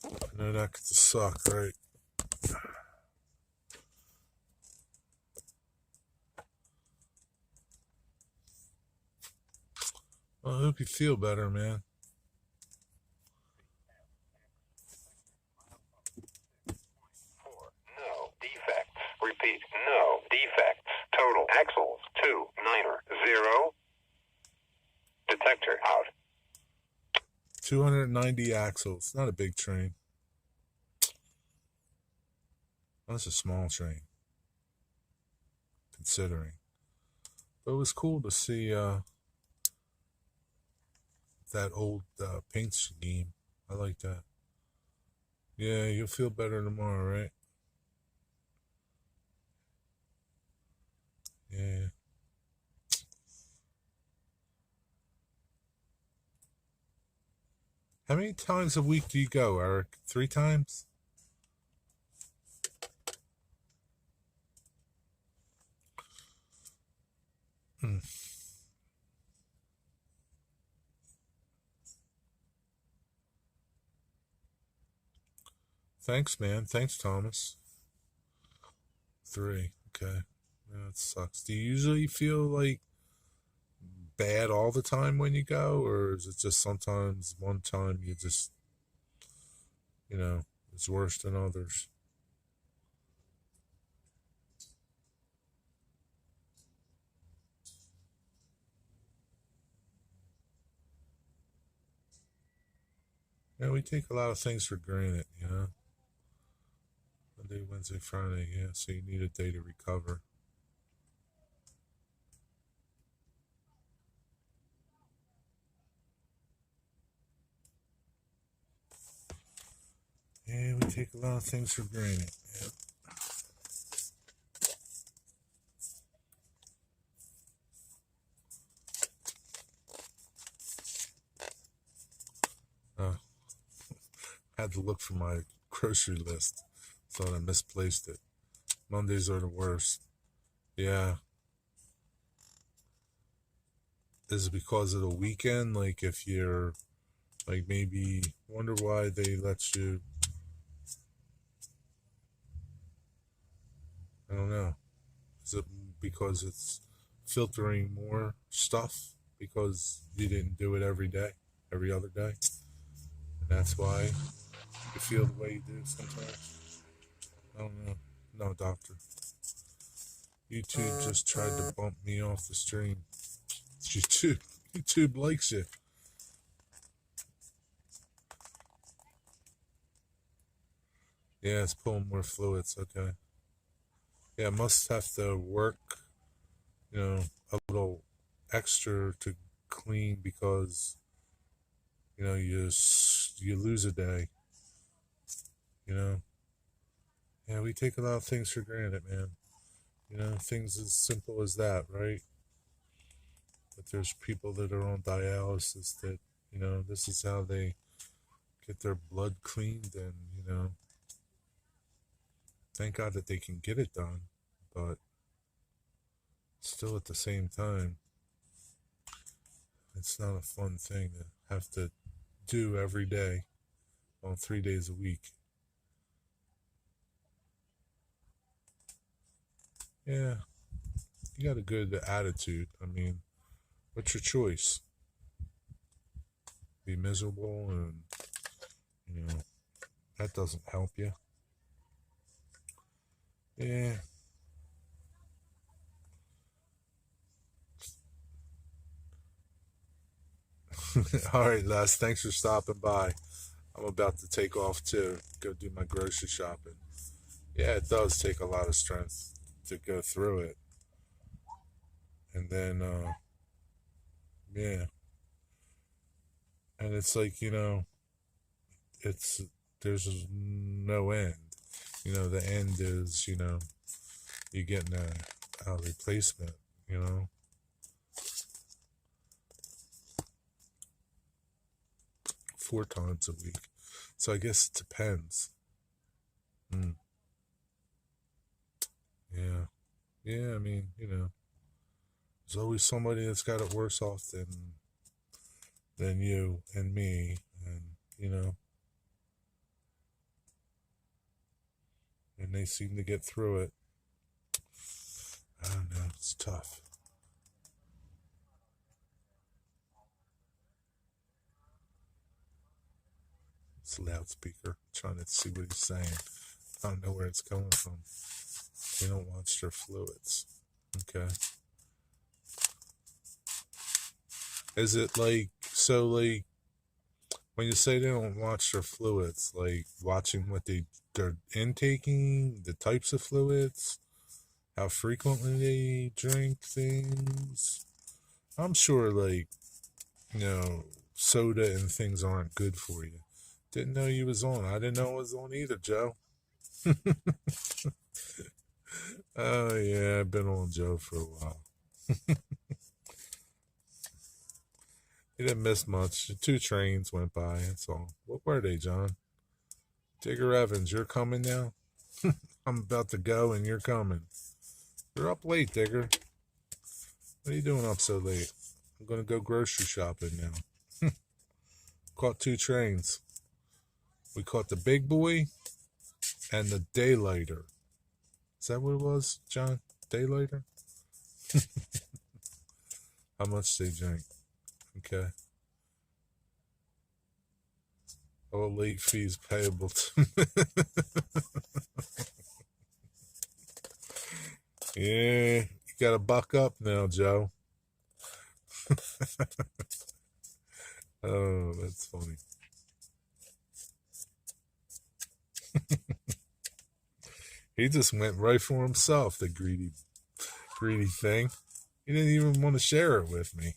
I know that could suck, right? Well, I hope you feel better, man. No defects. Repeat, no defects. Total axles 290. Detector out. 290 axles. Not a big train. That's a small train, considering. But it was cool to see that old paint scheme. I like that. Yeah, you'll feel better tomorrow, right? Yeah. How many times a week do you go, Eric? 3 times? Hmm. Thanks, man. Thanks, Thomas. 3. Okay. Yeah, that sucks. Do you usually feel like bad all the time when you go, or is it just sometimes one time you just, it's worse than others? Yeah, we take a lot of things for granted, Monday, Wednesday, Friday, yeah, so you need a day to recover. Yeah, we take a lot of things for granted. Yeah. I had to look for my grocery list. Thought I misplaced it. Mondays are the worst. Yeah. Is it because of the weekend? Like if you're like maybe wonder why they let you, I don't know. Is it because it's filtering more stuff because you didn't do it every day, every other day? And that's why you feel the way you do sometimes? I don't know. No, doctor. YouTube just tried to bump me off the stream. YouTube likes it. Yeah, it's pulling more fluids. Okay. Yeah, it must have to work, a little extra to clean because, you lose a day, you know. Yeah, we take a lot of things for granted, man. Things as simple as that, right? But there's people that are on dialysis that, this is how they get their blood cleaned and, thank God that they can get it done. But still at the same time, it's not a fun thing to have to do every day on 3 days a week. Yeah, you got a good attitude. I mean, what's your choice? Be miserable and, you know, that doesn't help you. Yeah. All right, Les, thanks for stopping by. I'm about to take off too, go do my grocery shopping. Yeah, it does take a lot of strength to go through it. And then, yeah. And it's like, it's, there's no end. The end is, you getting a replacement, you know? 4 times a week. So I guess it depends. Mm, yeah. Yeah, I mean, there's always somebody that's got it worse off than you and me. And, and they seem to get through it. I don't know. It's tough. It's a loudspeaker. Trying to see what he's saying. I don't know where it's coming from. They don't watch their fluids. Okay. Is it like, so like, when you say they don't watch their fluids, like watching what they're intaking, the types of fluids, how frequently they drink things? I'm sure, like, soda and things aren't good for you. Didn't know you was on. I didn't know it was on either, Joe. Oh, yeah, I've been on Joe for a while. He didn't miss much. 2 trains went by, that's all. What were they, John? Digger Evans, you're coming now? I'm about to go and you're coming. You're up late, Digger. What are you doing up so late? I'm going to go grocery shopping now. Caught 2 trains. We caught the big boy and the daylighter. Is that what it was, John? Daylighter? How much they drink? Okay. All late fees payable to. Yeah, you got to buck up now, Joe. Oh, that's funny. He just went right for himself, the greedy thing. He didn't even want to share it with me.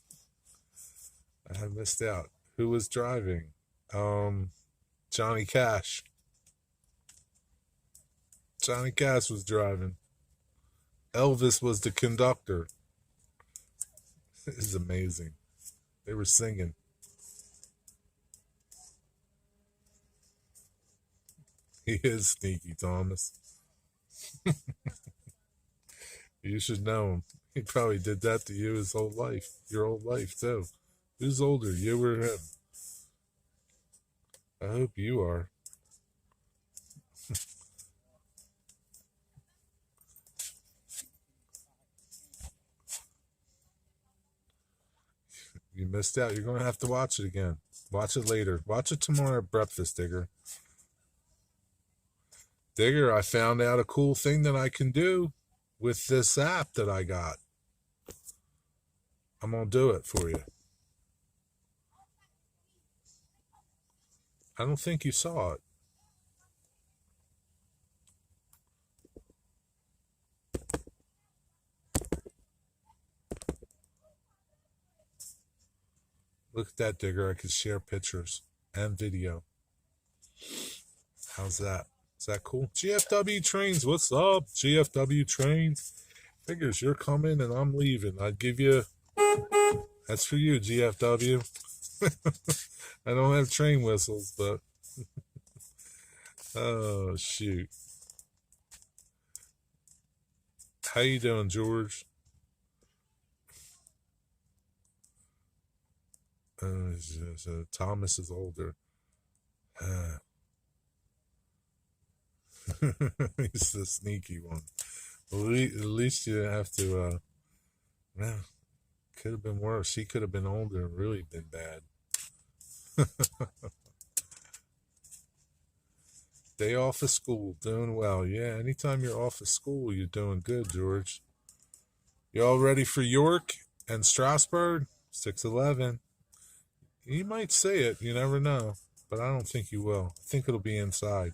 I missed out. Who was driving? Johnny Cash. Johnny Cash was driving. Elvis was the conductor. It is amazing. They were singing. He is sneaky, Thomas. You should know him. He probably did that to you his whole life. Your whole life, too. Who's older, you or him? I hope you are. You missed out. You're going to have to watch it again. Watch it later. Watch it tomorrow at breakfast, Digger. Digger, I found out a cool thing that I can do with this app that I got. I'm going to do it for you. I don't think you saw it. that, Digger, I could share pictures and video. How's that? Is that cool? GFW Trains, what's up? GFW Trains. Figures you're coming and I'm leaving. I'd give you. That's for you, GFW. I don't have train whistles, but. Oh, shoot. How you doing, George? Thomas is older. He's the sneaky one. At least you didn't have to. Man, could have been worse. He could have been older and really been bad. Day off of school, doing well. Yeah, anytime you're off of school, you're doing good, George. You all ready for York and Strasburg? 6:11. You might say it. You never know. But I don't think you will. I think it'll be inside.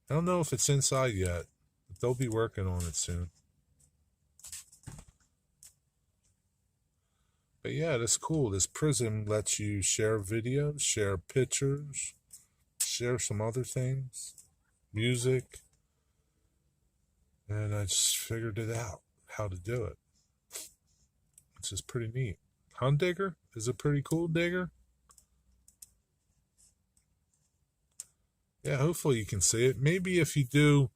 I don't know if it's inside yet. But they'll be working on it soon. But yeah, that's cool. This Prism lets you share videos, share pictures, share some other things, music. And I just figured it out, how to do it. Which is pretty neat. Huh, Digger? Is it pretty cool, Digger? Yeah, hopefully you can see it. Maybe if you go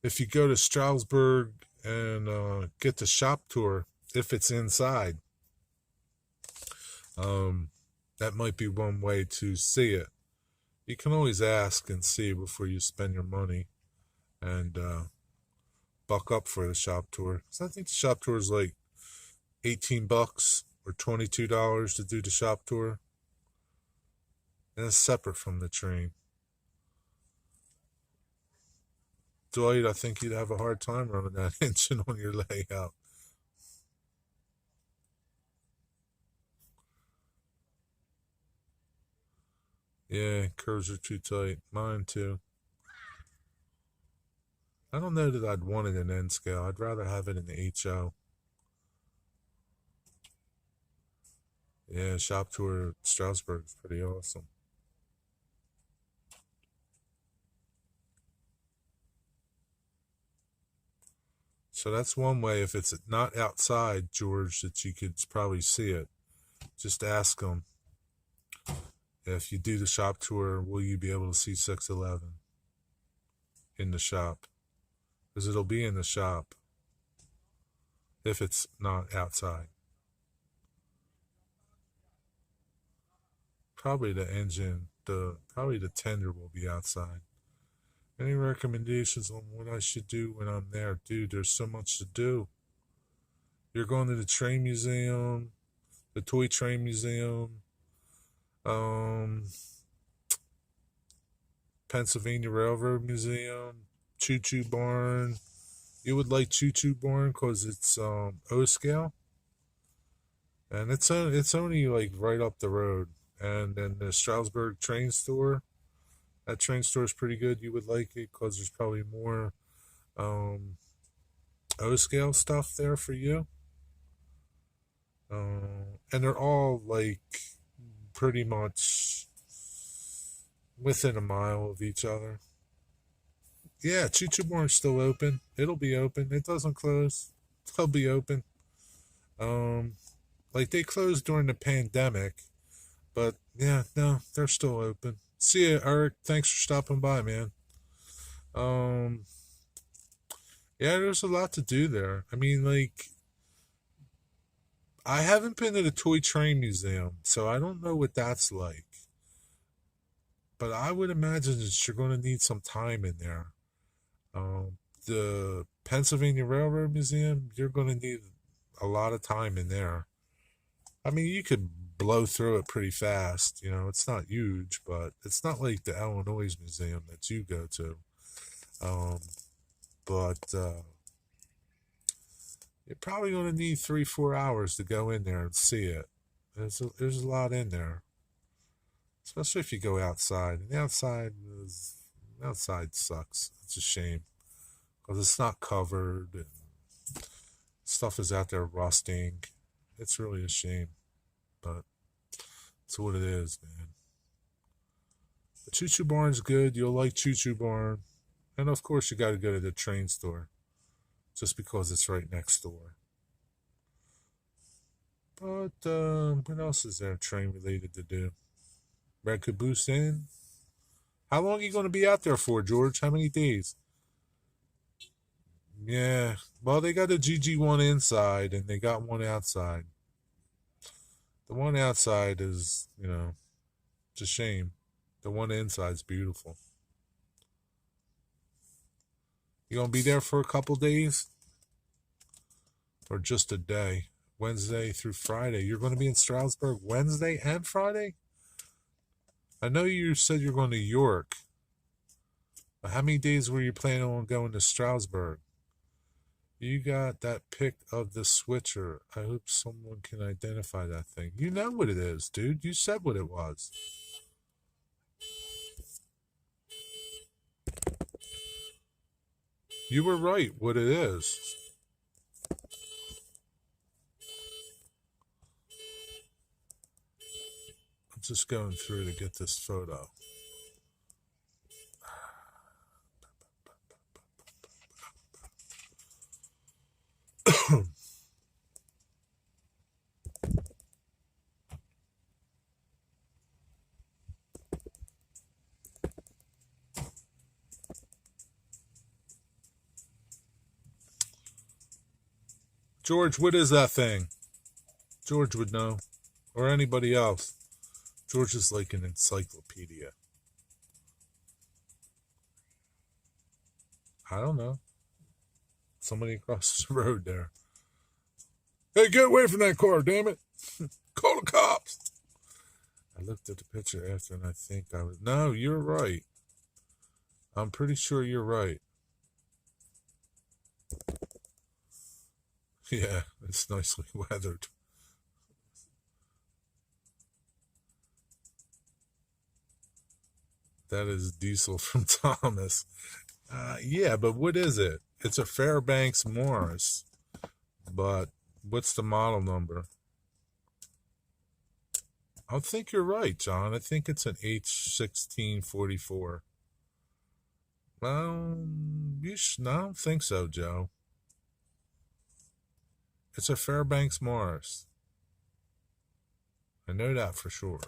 to Stroudsburg and get the shop tour, if it's inside, that might be one way to see it. You can always ask and see before you spend your money and buck up for the shop tour. So I think the shop tour is like $18 or $22 to do the shop tour. And it's separate from the train. Dwight, I think you'd have a hard time running that engine on your layout. Yeah, curves are too tight. Mine too. I don't know that I'd want it in N scale. I'd rather have it in the HO. Yeah, shop tour at Strasburg is pretty awesome. So that's one way, if it's not outside, George, that you could probably see it. Just ask them, if you do the shop tour, will you be able to see 611 in the shop? Because it'll be in the shop if it's not outside. Probably the engine, probably the tender will be outside. Any recommendations on what I should do when I'm there? Dude, there's so much to do. You're going to the train museum, the toy train museum, Pennsylvania Railroad Museum, Choo Choo Barn. You would like Choo Choo Barn because it's O scale, and it's only like right up the road. And then the Stroudsburg train store. That train store is pretty good. You would like it because there's probably more O scale stuff there for you. And they're all like pretty much within a mile of each other. Yeah, Choo Choo Barn's still open. It'll be open. It doesn't close. It'll be open. Like they closed during the pandemic, but yeah, no, they're still open. See you, Eric. Thanks for stopping by, man. Yeah, there's a lot to do there. I mean, like, I haven't been to the Toy Train Museum, so I don't know what that's like. But I would imagine that you're going to need some time in there. The Pennsylvania Railroad Museum, you're going to need a lot of time in there. I mean, you could blow through it pretty fast. You know, it's not huge, but it's not like the Illinois Museum that you go to. But you're probably going to need 3-4 hours to go in there and see it. There's a lot in there, especially if you go outside. And the outside sucks. It's a shame because it's not covered and stuff is out there rusting. It's really a shame. but it's what it is, man. The Choo Choo Barn's good. You'll like Choo Choo Barn. And of course, you got to go to the train store just because it's right next door. But what else is there train related to do? Red Caboose Inn. How long are you going to be out there for, George? How many days? Yeah. Well, they got a GG1 inside and they got one outside. The one outside is, it's a shame. The one inside's beautiful. You going to be there for a couple days? Or just a day? Wednesday through Friday. You're going to be in Stroudsburg Wednesday and Friday? I know you said you're going to York. But how many days were you planning on going to Stroudsburg? You got that pic of the switcher. I hope someone can identify that thing. You know what it is, dude. You said what it was. You were right what it is. I'm just going through to get this photo. George, what is that thing? George would know. Or anybody else. George is like an encyclopedia. I don't know. Somebody across the road there. Hey, get away from that car, damn it. Call the cops. I looked at the picture after and I think I was... No, you're right. I'm pretty sure you're right. Yeah, it's nicely weathered. That is diesel from Thomas. Yeah, but what is it? It's a Fairbanks Morse. But what's the model number? I think you're right, John. I think it's an H-12-44. Well, I don't think so, Joe. It's a Fairbanks Morse. I know that for sure.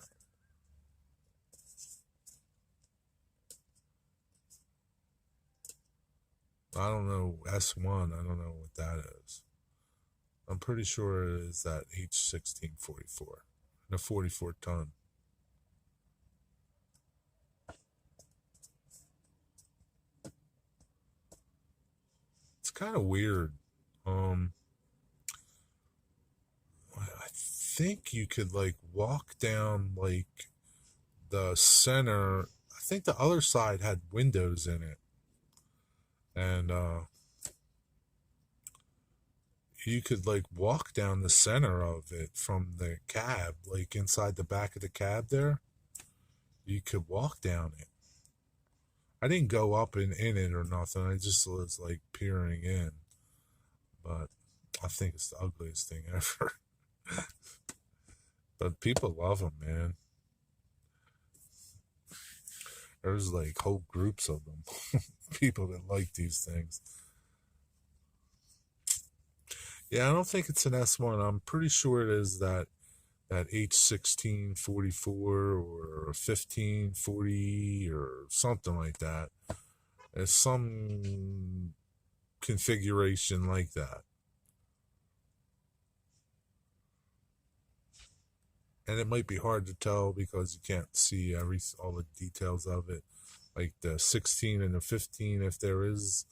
I don't know, S1, I don't know what that is. I'm pretty sure it is that H-16-44, and a 44-ton. It's kind of weird. I think you could walk down the center. I think the other side had windows in it. And you could walk down the center of it from the cab, inside the back of the cab there. You could walk down it. I didn't go up in it or nothing. I just was peering in. But I think it's the ugliest thing ever. But people love them, man. There's whole groups of them. People that like these things. Yeah, I don't think it's an S1. I'm pretty sure it is that H-16-44 or 1540 or something like that. There's some configuration like that. And it might be hard to tell because you can't see all the details of it. Like the 16 and the 15, if there is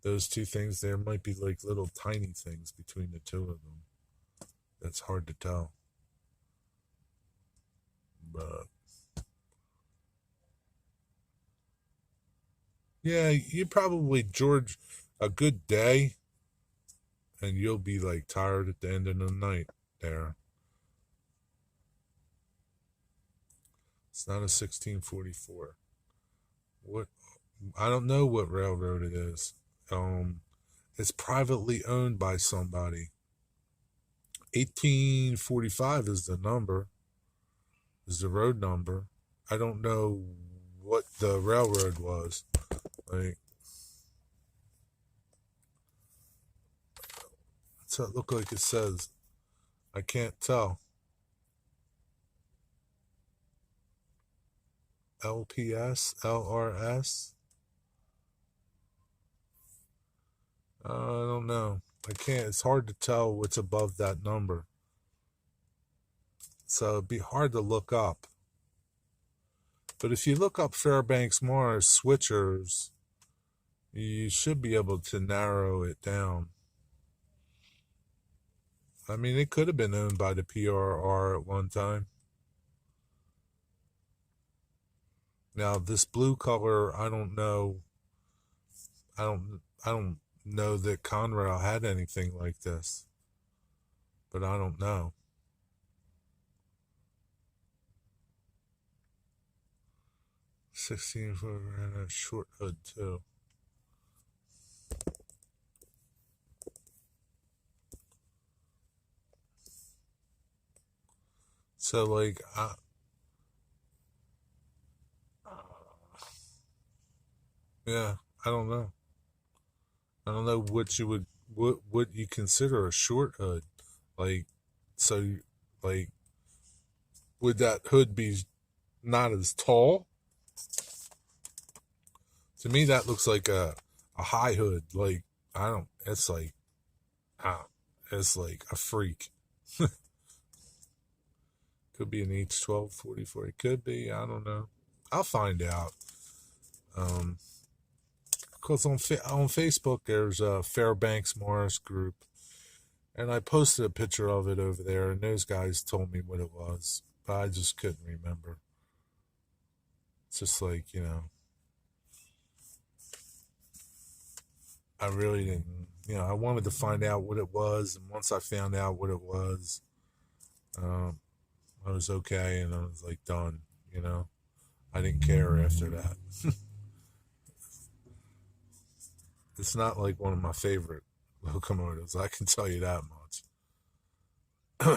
those two things, there might be little tiny things between the two of them. That's hard to tell. But yeah, you probably, George, a good day, and you'll be tired at the end of the night there. It's not a 1644. What? I don't know what railroad it is. It's privately owned by somebody. 1845 is the number, is the road number. I don't know what the railroad was. Like, what's that look like it says? I can't tell. LPS, LRS. I don't know. I can't. It's hard to tell what's above that number. So it'd be hard to look up. But if you look up Fairbanks Morse switchers, you should be able to narrow it down. I mean, it could have been owned by the PRR at one time. Now, this blue color, I don't know. I don't know that Conrail had anything like this. But I don't know. $16 and a short hood too. So like, yeah, I don't know. I don't know what you would what you consider a short hood. Like, so like, would that hood be not as tall? To me, that looks like a high hood. Like, I don't. It's like, it's like a freak. Could be an H-12-44. It could be. I don't know. I'll find out. Because on Facebook there's a Fairbanks Morse group, and I posted a picture of it over there, and those guys told me what it was, but I just couldn't remember. It's just like, I really didn't, I wanted to find out what it was, and once I found out what it was, I was okay, and I was like done, I didn't care after that. It's not like one of my favorite locomotives, I can tell you that much.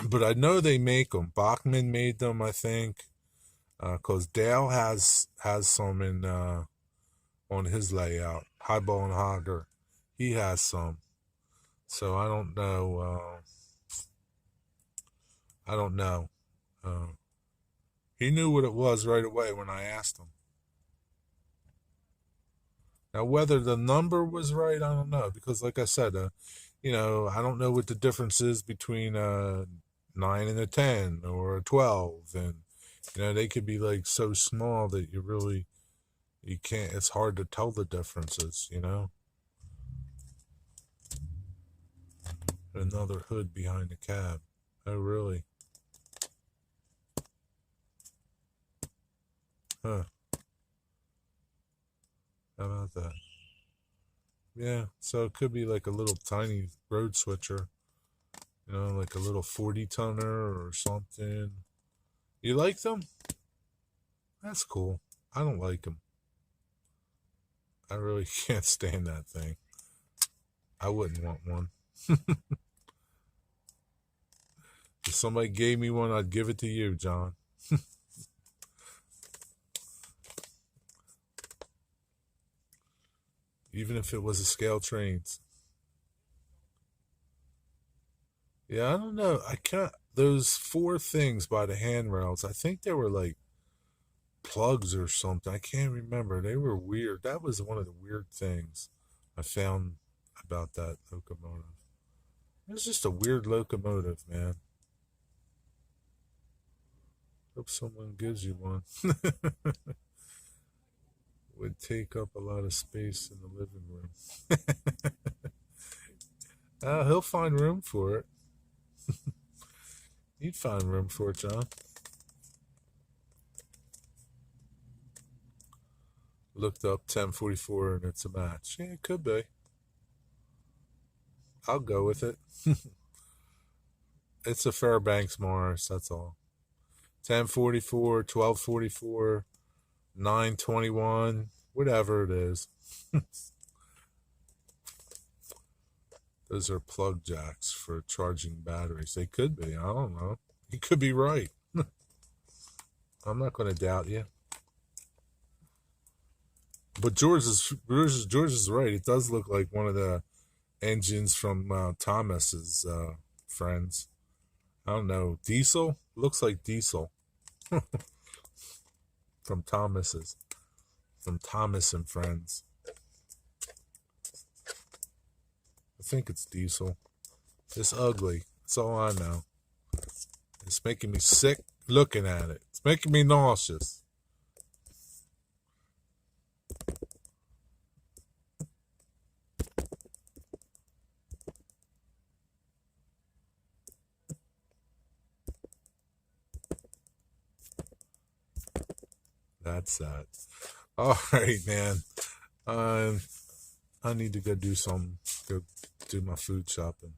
But I know they make them. Bachman made them, I think, because Dale has some in on his layout. Highball and Hogger, he has some. So I don't know. I don't know. He knew what it was right away when I asked him. Now, whether the number was right, I don't know, because like I said, I don't know what the difference is between a 9 and a 10 or a 12, and they could be like so small that you can't. It's hard to tell the differences. Another hood behind the cab. Oh, really? Huh. How about that? Yeah, so it could be like a little tiny road switcher, like a little 40 tonner or something. You like them? That's cool. I don't like them. I really can't stand that thing. I wouldn't want one. If somebody gave me one, I'd give it to you, John. Even if it was a scale trains. Yeah, I don't know. I can't. Those 4 things by the handrails, I think they were like plugs or something. I can't remember. They were weird. That was one of the weird things I found about that locomotive. It was just a weird locomotive, man. Hope someone gives you one. Would take up a lot of space in the living room. He'll find room for it. He'd find room for it, John. Looked up 1044 and it's a match. Yeah, it could be. I'll go with it. It's a Fairbanks Morse, that's all. 1044, 1244, 921, whatever it is. Those are plug jacks for charging batteries. They could be. I don't know. You could be right. I'm not going to doubt you. But George is right. It does look like one of the engines from Thomas's friends. I don't know. Diesel? Looks like Diesel. From Thomas's. From Thomas and Friends. I think it's Diesel. It's ugly. That's all I know. It's making me sick looking at it. It's making me nauseous. That's that. All right, man. I need to go do my food shopping.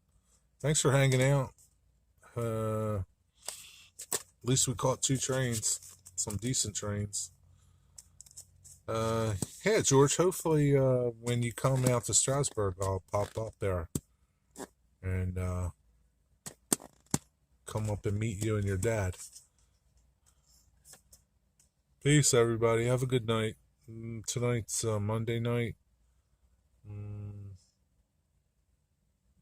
Thanks for hanging out. At least we caught 2 trains, some decent trains. Yeah, George. Hopefully, when you come out to Strasbourg, I'll pop up there and come up and meet you and your dad. Peace, everybody. Have a good night. Tonight's Monday night.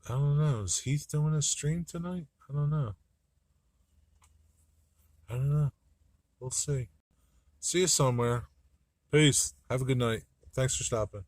I don't know. Is Heath doing a stream tonight? I don't know. We'll see. See you somewhere. Peace. Have a good night. Thanks for stopping.